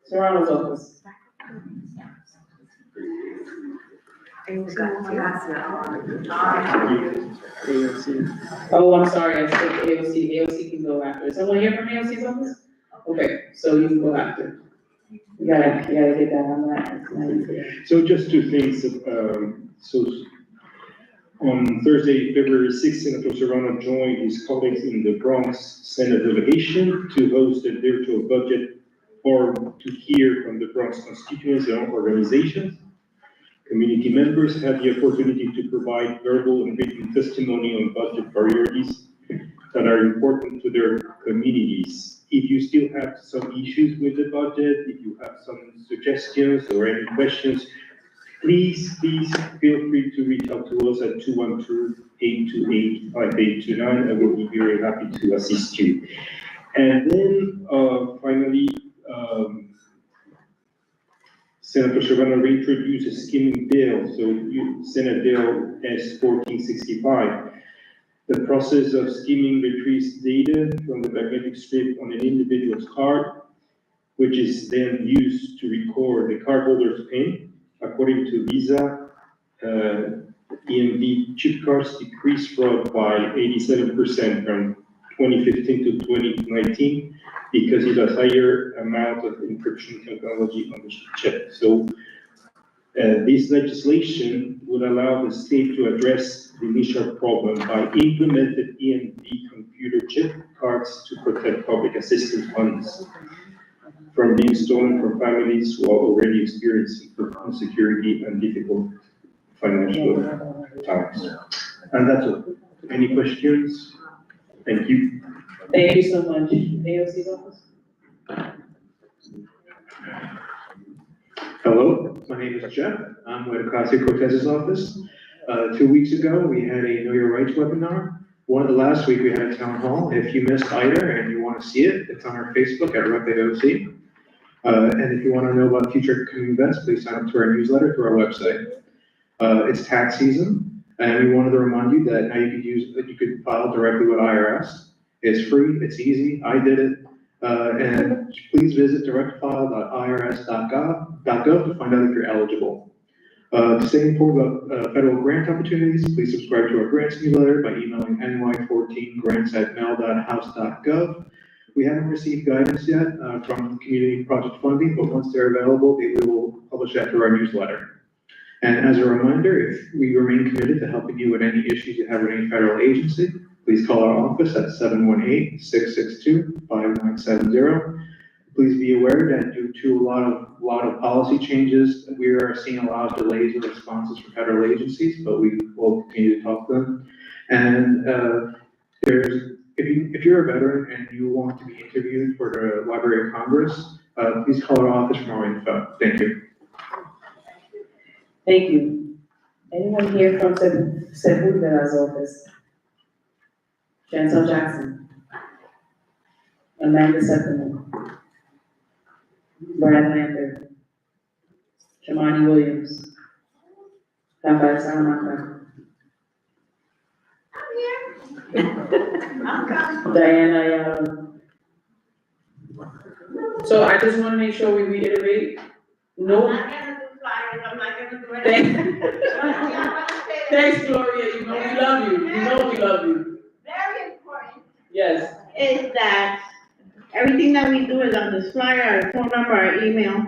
Serrano's office? Oh, I'm sorry, I said AOC. AOC can go after. Is someone here from AOC's office? Okay, so you can go after. You gotta get that on that. So just two things, so on Thursday, February 6th, Senator Serrano joined his colleagues in the Bronx Senate delegation to host a virtual budget forum to hear from the Bronx constituents and organizations. Community members had the opportunity to provide verbal and written testimony on budget priorities that are important to their communities. If you still have some issues with the budget, if you have some suggestions or any questions, please feel free to reach out to us at 212-828-5829. I will be very happy to assist you. And then finally, Senator Serrano reintroduced a skimming bill, Senate Bill S-1465. The process of skimming retrieves data from the magnetic strip on an individual's card, which is then used to record the cardholder's PIN. According to Visa, EMV chip cards decreased fraud by 87% from 2015 to 2019 because it has higher amount of encryption technology on the chip. So this legislation would allow the state to address the initial problem by implementing EMV computer chip cards to protect public assistance funds from being stolen from families who are already experiencing insecurity and difficult financial times. And that's all. Any questions? Thank you. Thank you so much. AOC's office? Hello, my name is Jeff. I'm with Ocasio-Cortez's office. 2 weeks ago, we had a Know Your Rights webinar. Last week, we had a town hall. If you missed either and you want to see it, it's on our Facebook at RepAOC. And if you want to know about future coming events, please sign up to our newsletter through our website. It's tax season, and we wanted to remind you that now you could file directly with IRS. It's free, it's easy, I did it. And please visit directfile.irs.gov to find out if you're eligible. To stay informed about federal grant opportunities, please subscribe to our grants newsletter by emailing ny14grants@mail.house.gov. We haven't received guidance yet from the community project funding, but once they're available, we will publish that through our newsletter. And as a reminder, if we remain committed to helping you with any issues you have with any federal agency, please call our office at 718-662-5970. Please be aware that due to a lot of policy changes, we are seeing a lot of delays in responses from federal agencies, but we will continue to talk to them. And if you're a veteran and you want to be interviewed for the Library of Congress, please call our office for more info. Thank you. Thank you. Anyone here from Sepulveda's office? Chantal Jackson. Amanda Sepulveda. Brad Lambert. Shamani Williams. Rafael Salamanca. Diana Ayala. So I just want to make sure we reiterate, no. Thanks, Gloria, you know we love you, Very important. Yes. Is that everything that we do is on this flyer, our phone number, our email.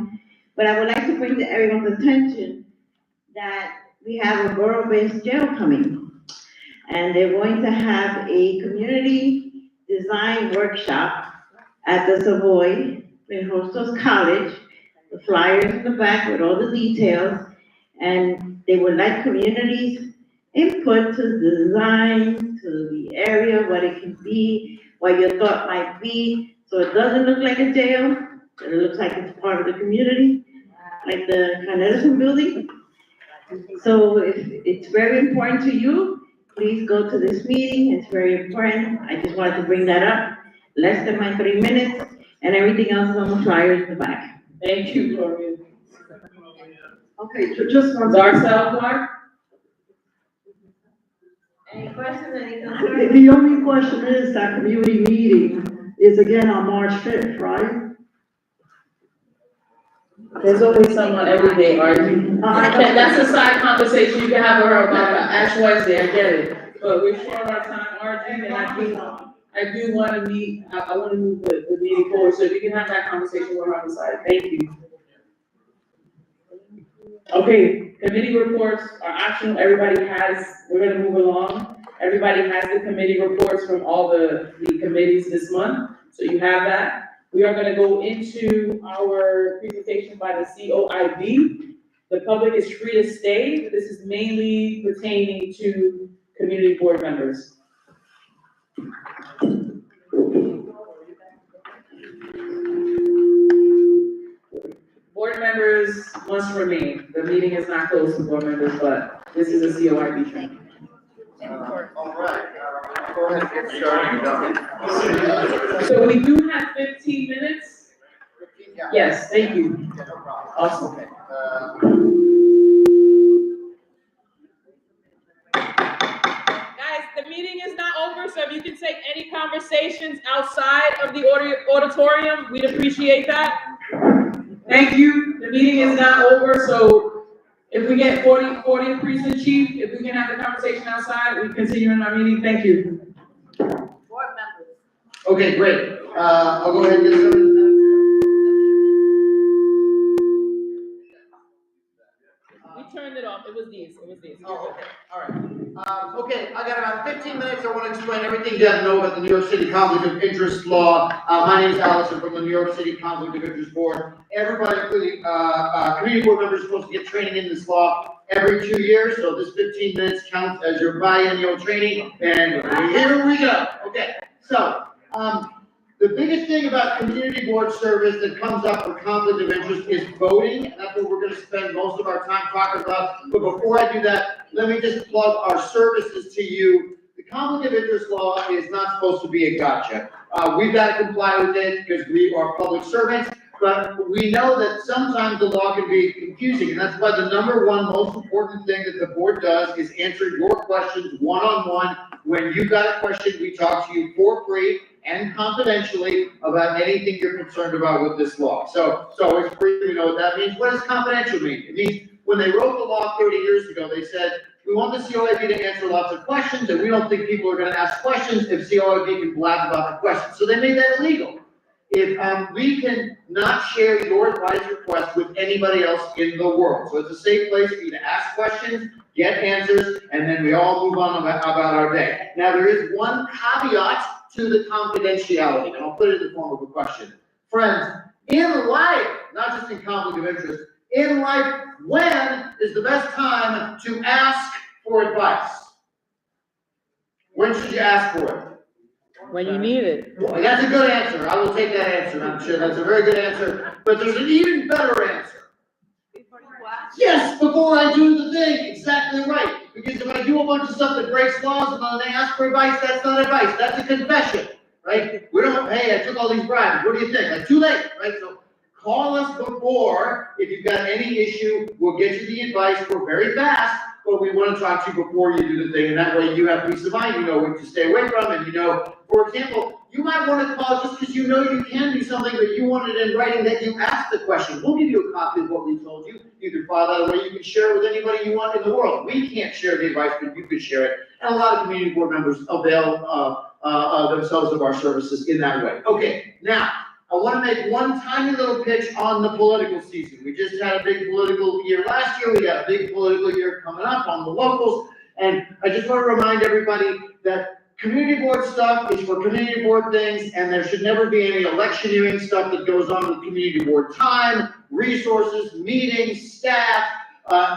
But I would like to bring to everyone's attention that we have a borough-based jail coming. And they're going to have a community design workshop at the Savoy in Hostos College. The flyers in the back with all the details. And they would like communities input to the design, to the area, what it can be, what your thought might be. So it doesn't look like a jail, but it looks like it's part of the community, like the Con Edison building. So if it's very important to you, please go to this meeting. It's very important. I just wanted to bring that up. less than my 3 minutes, and everything else is on the flyers in the back. Thank you, Gloria. Okay, just one. Zarcel Clark? Any questions, any The only question is that community meeting is again on March 5th, right? There's always someone every day, Artie. That's a side conversation you can have with her about Ash Wednesday, I get it. But we're short our time, Artie, and I do wanna meet, I wanna move the meeting forward, so we can have that conversation with her on the side. Thank you. Okay, committee reports are optional, everybody has, we're gonna move along. Everybody has the committee reports from all the committees this month, so you have that. We are gonna go into our presentation by the COIB. The public is free to stay, but this is mainly pertaining to community board members. Board members must remain. The meeting is not closed to board members, but this is a COIB training. All right, go ahead and get started. So we do have 15 minutes? Yes, thank you. Awesome. Guys, the meeting is not over, so if you can take any conversations outside of the auditorium, we'd appreciate that. Thank you. The meeting is not over, so if we get 40 precinct chief, if we can have the conversation outside, we continue in our meeting. Thank you. Board members. Okay, great. I'll go ahead and get started. We turned it off. It was these. Oh, okay, all right. Okay, I got about 15 minutes. I want to explain everything you have to know about the New York City Conflict of Interest Law. My name is Allison from the New York City Conflict of Interest Board. Everybody, including community board members, is supposed to get training in this law every 2 years. So this 15 minutes counts as your biennial training. And here we go. Okay, so the biggest thing about community board service that comes up for conflict of interest is voting, and that's what we're gonna spend most of our time talking about. But before I do that, let me just plug our services to you. The conflict of interest law is not supposed to be a gotcha. We've got to comply with it because we are public servants, but we know that sometimes the law can be confusing, and that's why the number one most important thing that the board does is answer your questions one-on-one. When you've got a question, we talk to you for free and confidentially about anything you're concerned about with this law. So it's free, you know what that means. What does confidential mean? It means when they wrote the law 30 years ago, they said, we want the COIB to answer lots of questions, and we don't think people are gonna ask questions if COIB can blab about the questions. So they made that illegal. If we can not share your advice request with anybody else in the world. So it's a safe place for you to ask questions, get answers, and then we all move on about our day. Now, there is one caveat to the confidentiality, and I'll put it in the form of a question. Friends, in life, not just in conflict of interest, in life, when is the best time to ask for advice? When should you ask for it? When you need it. Well, that's a good answer. I will take that answer. I'm sure that's a very good answer. But there's an even better answer. Yes, before I do the thing. Exactly right. Because if I do a bunch of stuff that breaks laws and then they ask for advice, that's not advice. That's a confession, right? We don't, hey, I took all these bribes. What do you think? Like, too late, right? So call us before. If you've got any issue, we'll get you the advice. We're very fast, but we want to talk to you before you do the thing. And that way you have peace of mind. You know what to stay away from. And you know, for example, you might want to call just because you know you can do something, but you want it in writing that you asked the question. We'll give you a copy of what we told you. You can file that away. You can share it with anybody you want in the world. We can't share the advice, but you can share it. And a lot of community board members avail themselves of our services in that way. Okay, now, I want to make one tiny little pitch on the political season. We just had a big political year last year. We got a big political year coming up on the locals. And I just want to remind everybody that community board stuff is for community board things, and there should never be any electioneering stuff that goes on with community board time, resources, meetings, staff,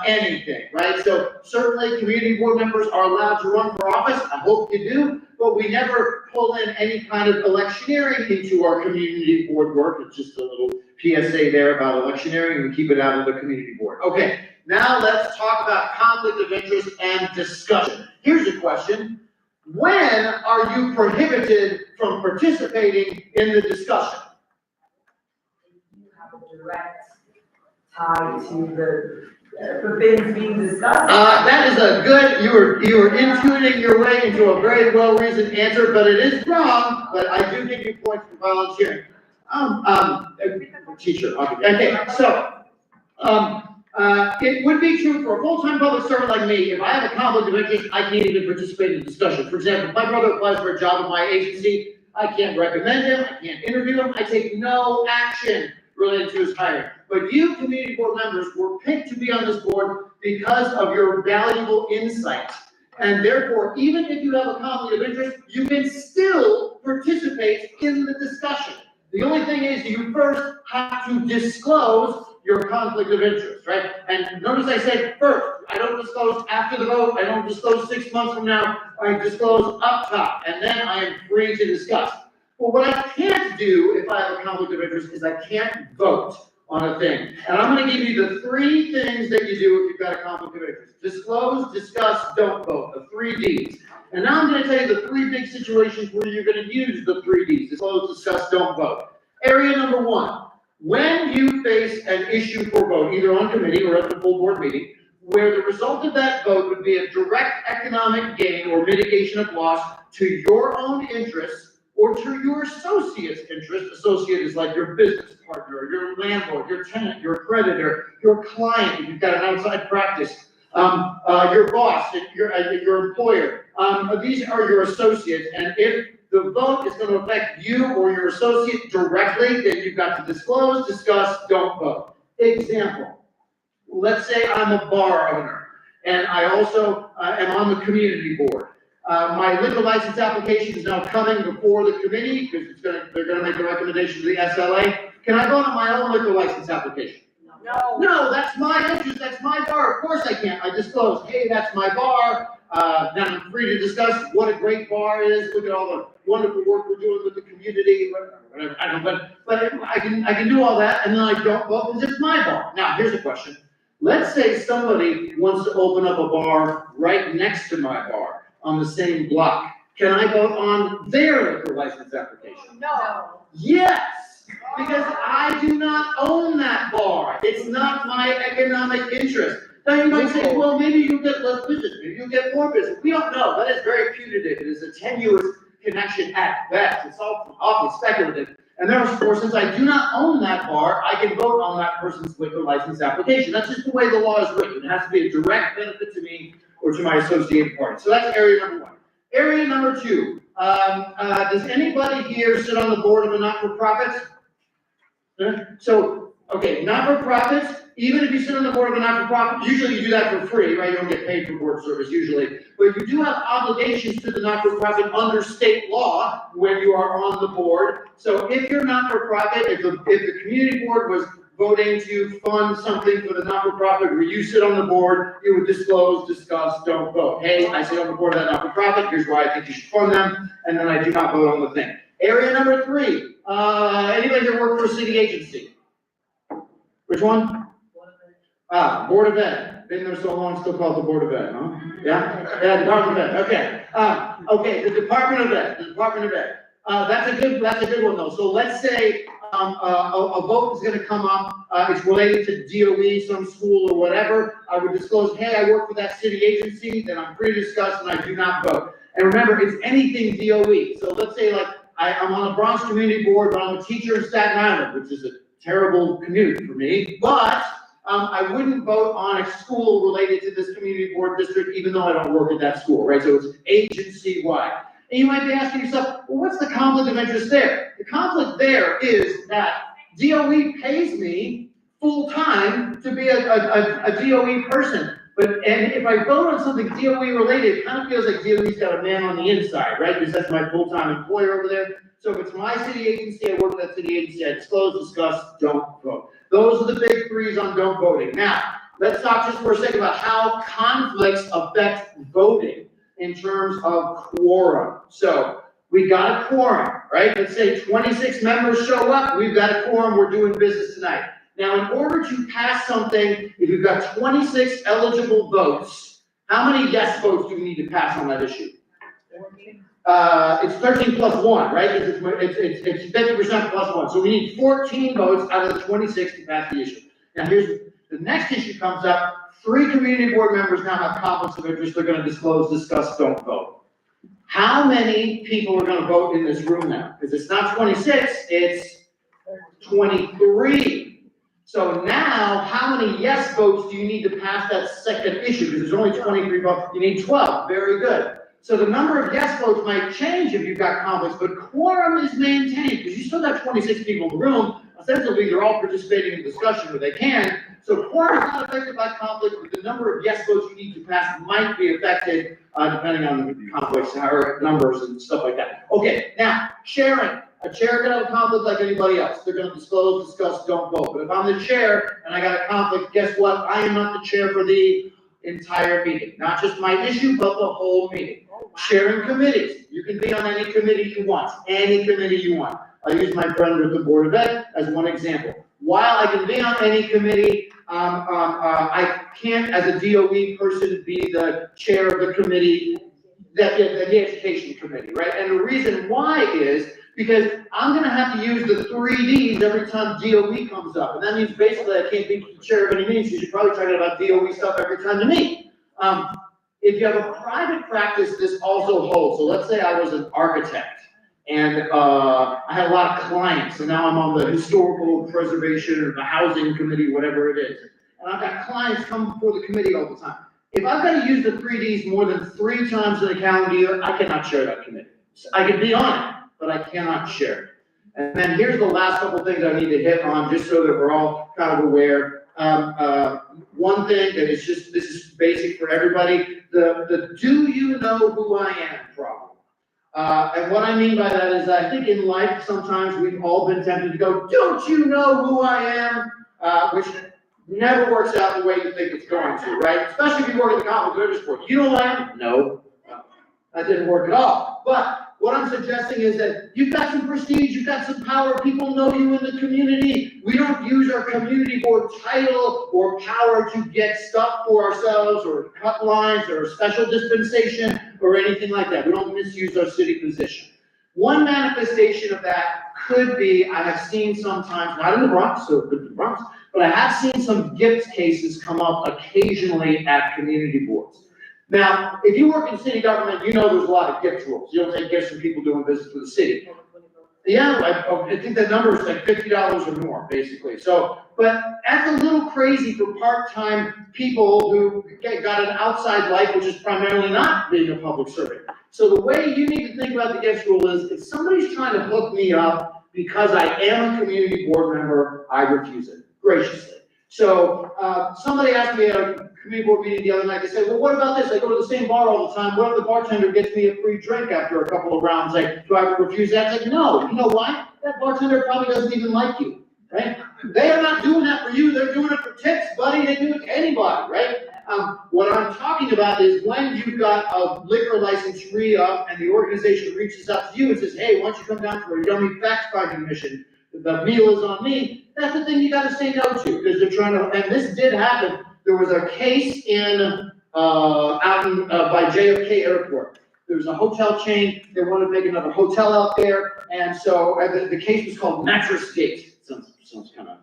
anything, right? So certainly community board members are allowed to run for office. I hope you do, but we never pull in any kind of electioneering into our community board work. It's just a little PSA there about electioneering, and we keep it out of the community board. Okay, now let's talk about conflict of interest and discussion. Here's a question. When are you prohibited from participating in the discussion? You have a direct tie to the things being discussed. That is a good, you were intuiting your way into a very well-reasoned answer, but it is wrong, but I do give you points for volunteering. Teacher, okay, so, it would be true for a full-time public servant like me, if I have a conflict of interest, I can't even participate in the discussion. For example, if my brother applies for a job in my agency, I can't recommend him, I can't interview him, I take no action related to his hiring. But you, community board members, were picked to be on this board because of your valuable insight. And therefore, even if you have a conflict of interest, you can still participate in the discussion. The only thing is you first have to disclose your conflict of interest, right? And notice I said first, I don't disclose after the vote, I don't disclose 6 months from now, I disclose up top, and then I am free to discuss. Well, what I can't do if I have a conflict of interest is I can't vote on a thing. And I'm gonna give you the 3 things that you do if you've got a conflict of interest. Disclose, discuss, don't vote, the 3 Ds. And now I'm gonna tell you the 3 big situations where you're gonna use the 3 Ds, disclose, discuss, don't vote. Area number 1, when you face an issue for vote, either on committee or at the full board meeting, where the result of that vote would be a direct economic gain or mitigation of loss to your own interests or to your associate's interest. Associate is like your business partner, your landlord, your tenant, your creditor, your client, if you've got an outside practice, your boss, your employer. These are your associates, and if the vote is going to affect you or your associate directly, then you've got to disclose, discuss, don't vote. Example, let's say I'm a bar owner, and I also am on the community board. My liquor license application is now coming before the committee, because they're gonna make a recommendation to the SLA. Can I vote on my own liquor license application? No. No, that's my interest, that's my bar, of course I can't. I disclose, hey, that's my bar, then I'm free to discuss what a great bar is, look at all the wonderful work we're doing with the community, whatever, I don't know, but I can do all that, and then I don't vote because it's my bar. Now, here's a question. Let's say somebody wants to open up a bar right next to my bar on the same block. Can I vote on their liquor license application? No. Yes, because I do not own that bar. It's not my economic interest. Now you might say, well, maybe you'll get less business, maybe you'll get more business. We don't know. That is very punitive. It is a tenuous connection at best. It's awfully speculative. And therefore, since I do not own that bar, I can vote on that person's liquor license application. That's just the way the law is written. It has to be a direct benefit to me or to my associated party. So that's area number 1. Area number 2, does anybody here sit on the board of a not-for-profit? So, okay, not-for-profits, even if you sit on the board of a not-for-profit, usually you do that for free, right? You don't get paid for board service usually. But you do have obligations to the not-for-profit under state law when you are on the board. So if you're not-for-profit, if the community board was voting to fund something for the not-for-profit where you sit on the board, you would disclose, discuss, don't vote. Hey, I sit on the board of that not-for-profit, here's why I think you should fund them, and then I do not vote on the thing. Area number 3, anybody here work for a city agency? Which one? Board of Ed. Been there so long, still called the Board of Ed, huh? Yeah? Yeah, Department of Ed, okay. Okay, the Department of Ed, that's a good one though. So let's say, a vote is gonna come up, it's related to DOE, some school or whatever. I would disclose, hey, I work for that city agency, then I'm free to discuss and I do not vote. And remember, it's anything DOE. So let's say like, I'm on the Bronx Community Board, but I'm a teacher in Staten Island, which is a terrible commute for me, but I wouldn't vote on a school related to this community board district, even though I don't work at that school, right? So it's agency-wide. And you might be asking yourself, well, what's the conflict of interest there? The conflict there is that DOE pays me full-time to be a DOE person. And if I vote on something DOE related, it kind of feels like DOE's got a man on the inside, right? Because that's my full-time employer over there. So if it's my city agency, I work at that city agency, I disclose, discuss, don't vote. Those are the big 3s on don't voting. Now, let's talk just for a second about how conflicts affect voting in terms of quorum. So we got a quorum, right? Let's say 26 members show up, we've got a quorum, we're doing business tonight. Now, in order to pass something, if you've got 26 eligible votes, how many yes votes do we need to pass on that issue? It's 13 plus 1, right? It's 50% plus 1. So we need 14 votes out of the 26 to pass the issue. Now here's, the next issue comes up. 3 community board members now have conflicts of interest. They're gonna disclose, discuss, don't vote. How many people are gonna vote in this room now? Because it's not 26, it's 23. So now, how many yes votes do you need to pass that second issue? Because there's only 23 votes, you need 12, very good. So the number of yes votes might change if you've got conflicts, but quorum is maintained, because you still got 26 people in the room. Essentially, they're all participating in the discussion where they can. So quorum is not affected by conflict, but the number of yes votes you need to pass might be affected, depending on the conflicts or numbers and stuff like that. Okay, now, sharing. A chair can have a conflict like anybody else. They're gonna disclose, discuss, don't vote. But if I'm the chair and I got a conflict, guess what? I am not the chair for the entire meeting. Not just my issue, but the whole meeting. Sharing committees. You can be on any committee you want. Any committee you want. I'll use my friend with the Board of Ed as one example. While I can be on any committee, I can't, as a DOE person, be the chair of the committee, the education committee, right? And the reason why is because I'm gonna have to use the 3 Ds every time DOE comes up. And that means basically I can't be the chair of any meetings, you should probably talk about DOE stuff every time you meet. If you have a private practice, this also holds. So let's say I was an architect and I had a lot of clients, and now I'm on the historical preservation or the housing committee, whatever it is. And I've got clients come before the committee all the time. If I've got to use the 3 Ds more than 3 times in a calendar year, I cannot chair that committee. I could be on it, but I cannot share. And then here's the last couple things I need to hit on, just so that we're all kind of aware. One thing that is just, this is basic for everybody, the do you know who I am problem. And what I mean by that is I think in life, sometimes we've all been tempted to go, don't you know who I am? Which never works out the way you think it's going to, right? Especially if you work in the conflict of interest board. You know who I am? No. That didn't work at all. But what I'm suggesting is that you've got some prestige, you've got some power, people know you in the community. We don't use our community board title or power to get stuff for ourselves or cut lines or special dispensation or anything like that. We don't misuse our city position. One manifestation of that could be, I have seen sometimes, not in the Bronx, so good in the Bronx, but I have seen some gift cases come up occasionally at community boards. Now, if you work in city government, you know there's a lot of gift rules. You don't take gifts from people doing business with the city. Yeah, I think the number is like $50 or more, basically. So, but that's a little crazy for part-time people who got an outside life, which is primarily not being a public servant. So the way you need to think about the gift rule is, if somebody's trying to hook me up because I am a community board member, I refuse it graciously. So somebody asked me at a community board meeting the other night, they said, well, what about this? I go to the same bar all the time. What if the bartender gets me a free drink after a couple of rounds? Like, do I have to refuse that? It's like, no. You know why? That bartender probably doesn't even like you, right? They are not doing that for you. They're doing it for tips, buddy. They do it to anybody, right? What I'm talking about is when you've got a liquor license re-up and the organization reaches out to you and says, hey, why don't you come down for a yummy fact-finding mission? The meal is on me. That's the thing you got to say no to, because they're trying to, and this did happen. There was a case in, out in, by JFK Airport. There was a hotel chain. They wanted to make another hotel out there. And so the case was called Mattress Gate. Sounds kind of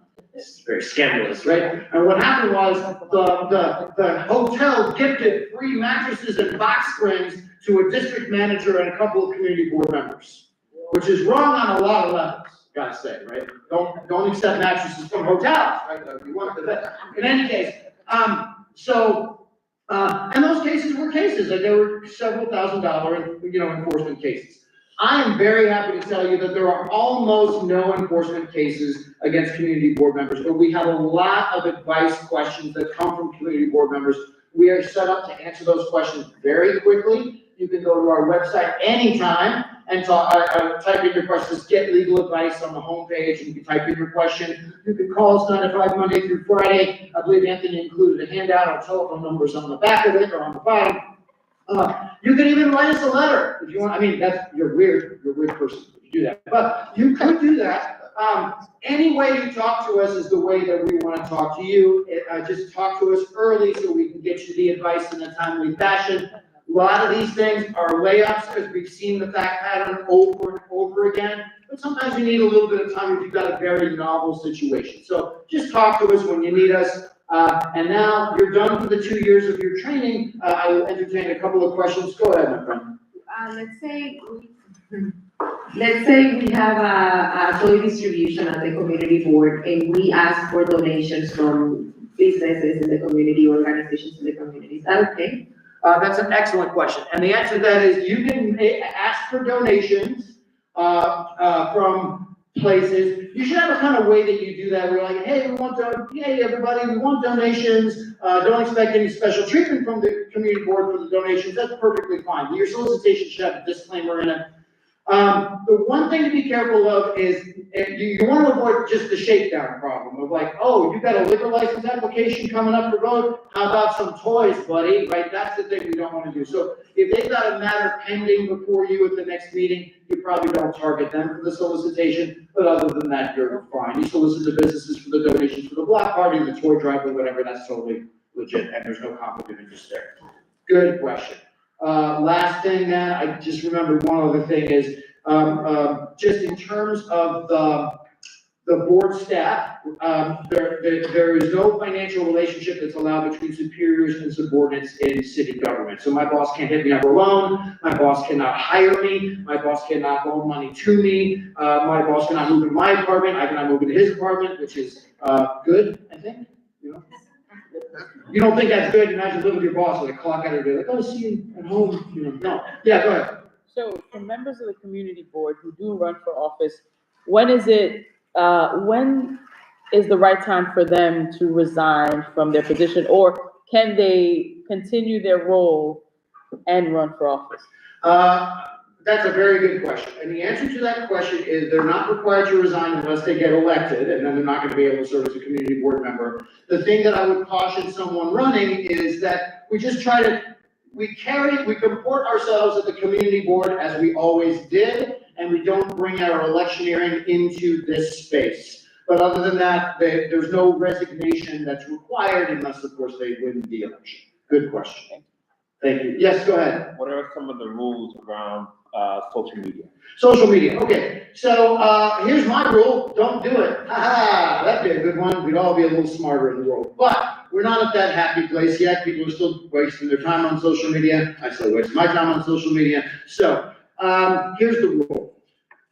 very scandalous, right? And what happened was the hotel gifted free mattresses and box springs to a district manager and a couple of community board members, which is wrong on a lot of levels. Gotta say, right? Don't accept mattresses from hotels, right? If you want to, in any case, and those cases were cases, like there were several $1,000, enforcement cases. I am very happy to tell you that there are almost no enforcement cases against community board members, but we have a lot of advice questions that come from community board members. We are set up to answer those questions very quickly. You can go to our website anytime and type in your questions, get legal advice on the homepage, and you can type in your question. You can call us 9 to 5 Monday through Friday. I believe Anthony included a handout. Our telephone numbers on the back of it or on the bottom. You can even write us a letter if you want. I mean, you're weird person if you do that, but you could do that. Any way you talk to us is the way that we want to talk to you. Just talk to us early so we can get you the advice in a timely fashion. A lot of these things are layups, because we've seen the fact pattern over and over again, but sometimes you need a little bit of time if you've got a very novel situation. So just talk to us when you need us. And now you're done for the 2 years of your training. I will entertain a couple of questions. Go ahead, my friend. Let's say we have a toy distribution at the community board and we ask for donations from businesses in the community, organizations in the community. Is that okay? That's an excellent question. And the answer to that is you can ask for donations from places. You should have a kind of way that you do that. We're like, hey, hey, everybody, we want donations. Don't expect any special treatment from the community board for the donations. That's perfectly fine. But your solicitation should have a disclaimer in it. The one thing to be careful of is you want to avoid just the shakedown problem of like, oh, you got a liquor license application coming up for vote. How about some toys, buddy? Right? That's the thing we don't want to do. So if they've got a matter pending before you at the next meeting, you probably don't target them for the solicitation. But other than that, you're fine. You solicit the businesses for the donations for the block party, the toy drive, or whatever. That's totally legit, and there's no conflict of interest there. Good question. Last thing then, I just remembered one other thing is, just in terms of the board staff, there is no financial relationship that's allowed between superiors and subordinates in city government. So my boss can't hit me up alone, my boss cannot hire me, my boss cannot loan money to me, my boss cannot move in my apartment, I cannot move into his apartment, which is, good, I think, you know? You don't think that's good? Imagine living with your boss with a clock out of day, like, oh, see you at home, you know, no. Yeah, go ahead. So for members of the community board who do run for office, when is the right time for them to resign from their position, or can they continue their role and run for office? That's a very good question. And the answer to that question is they're not required to resign unless they get elected, and then they're not gonna be able to serve as a community board member. The thing that I would caution someone running is that we just try to, we comport ourselves at the community board as we always did, and we don't bring our electioneering into this space. But other than that, there's no resignation that's required unless, of course, they win the election. Good question. Thank you. Yes, go ahead. What are some of the rules around social media? Social media, okay. So, here's my rule, don't do it. That'd be a good one. We'd all be a little smarter in the world. But we're not at that happy place yet. People are still wasting their time on social media. I still waste my time on social media. So, here's the rule.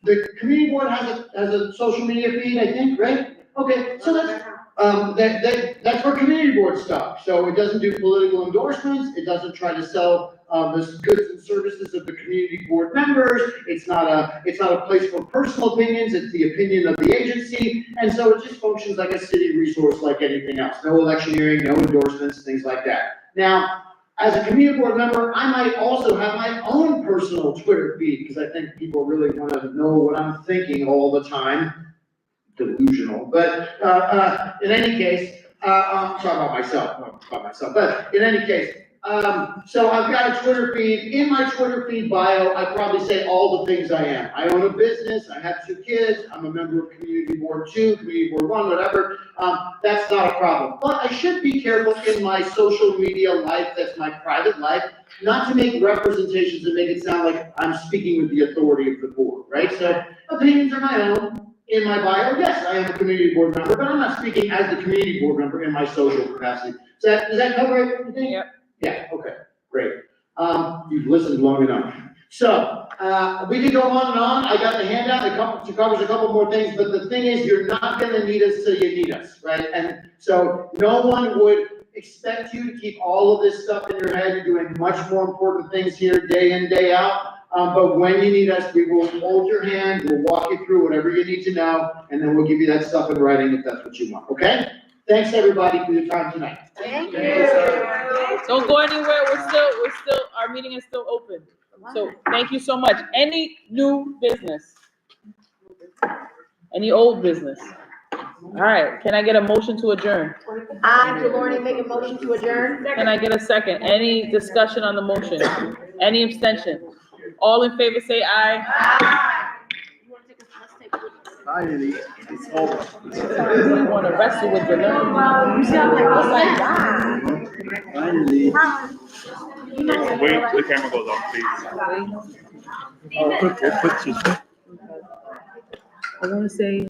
The community board has a social media feed, I think, right? Okay, so that's for community board stuff. So it doesn't do political endorsements. It doesn't try to sell the goods and services of the community board members. It's not a place for personal opinions. It's the opinion of the agency. And so it just functions like a city resource like anything else. No electioneering, no endorsements, things like that. Now, as a community board member, I might also have my own personal Twitter feed because I think people really want to know what I'm thinking all the time. Delusional, but in any case, I'm talking about myself, but in any case, so I've got a Twitter feed. In my Twitter feed bio, I probably say all the things I am. I own a business, I have 2 kids, I'm a member of Community Board 2, Community Board 1, whatever. That's not a problem. But I should be careful in my social media life, that's my private life, not to make representations that make it sound like I'm speaking with the authority of the board, right? So opinions are my own. In my bio, yes, I am a community board member, but I'm not speaking as the community board member in my social capacity. Does that cover everything? Yep. Yeah, okay, great. You've listened long enough. So, we could go on and on. I got the handout, it covers a couple more things, but the thing is, you're not gonna need us till you need us, right? And so, no one would expect you to keep all of this stuff in your head. You're doing much more important things here day in, day out. But when you need us, we will hold your hand, we'll walk you through whatever you need to know, and then we'll give you that stuff in writing if that's what you want, okay? Thanks, everybody, for your time tonight. Thank you. Don't go anywhere, we're still, our meeting is still open. So, thank you so much. Any new business? Any old business? All right, can I get a motion to adjourn? I, Delory, make a motion to adjourn. Can I get a second? Any discussion on the motion? Any abstention? All in favor say aye. Aye. Finally, it's over. You want to wrestle with the learning? Finally. Wait till the camera goes off, please. I wanna say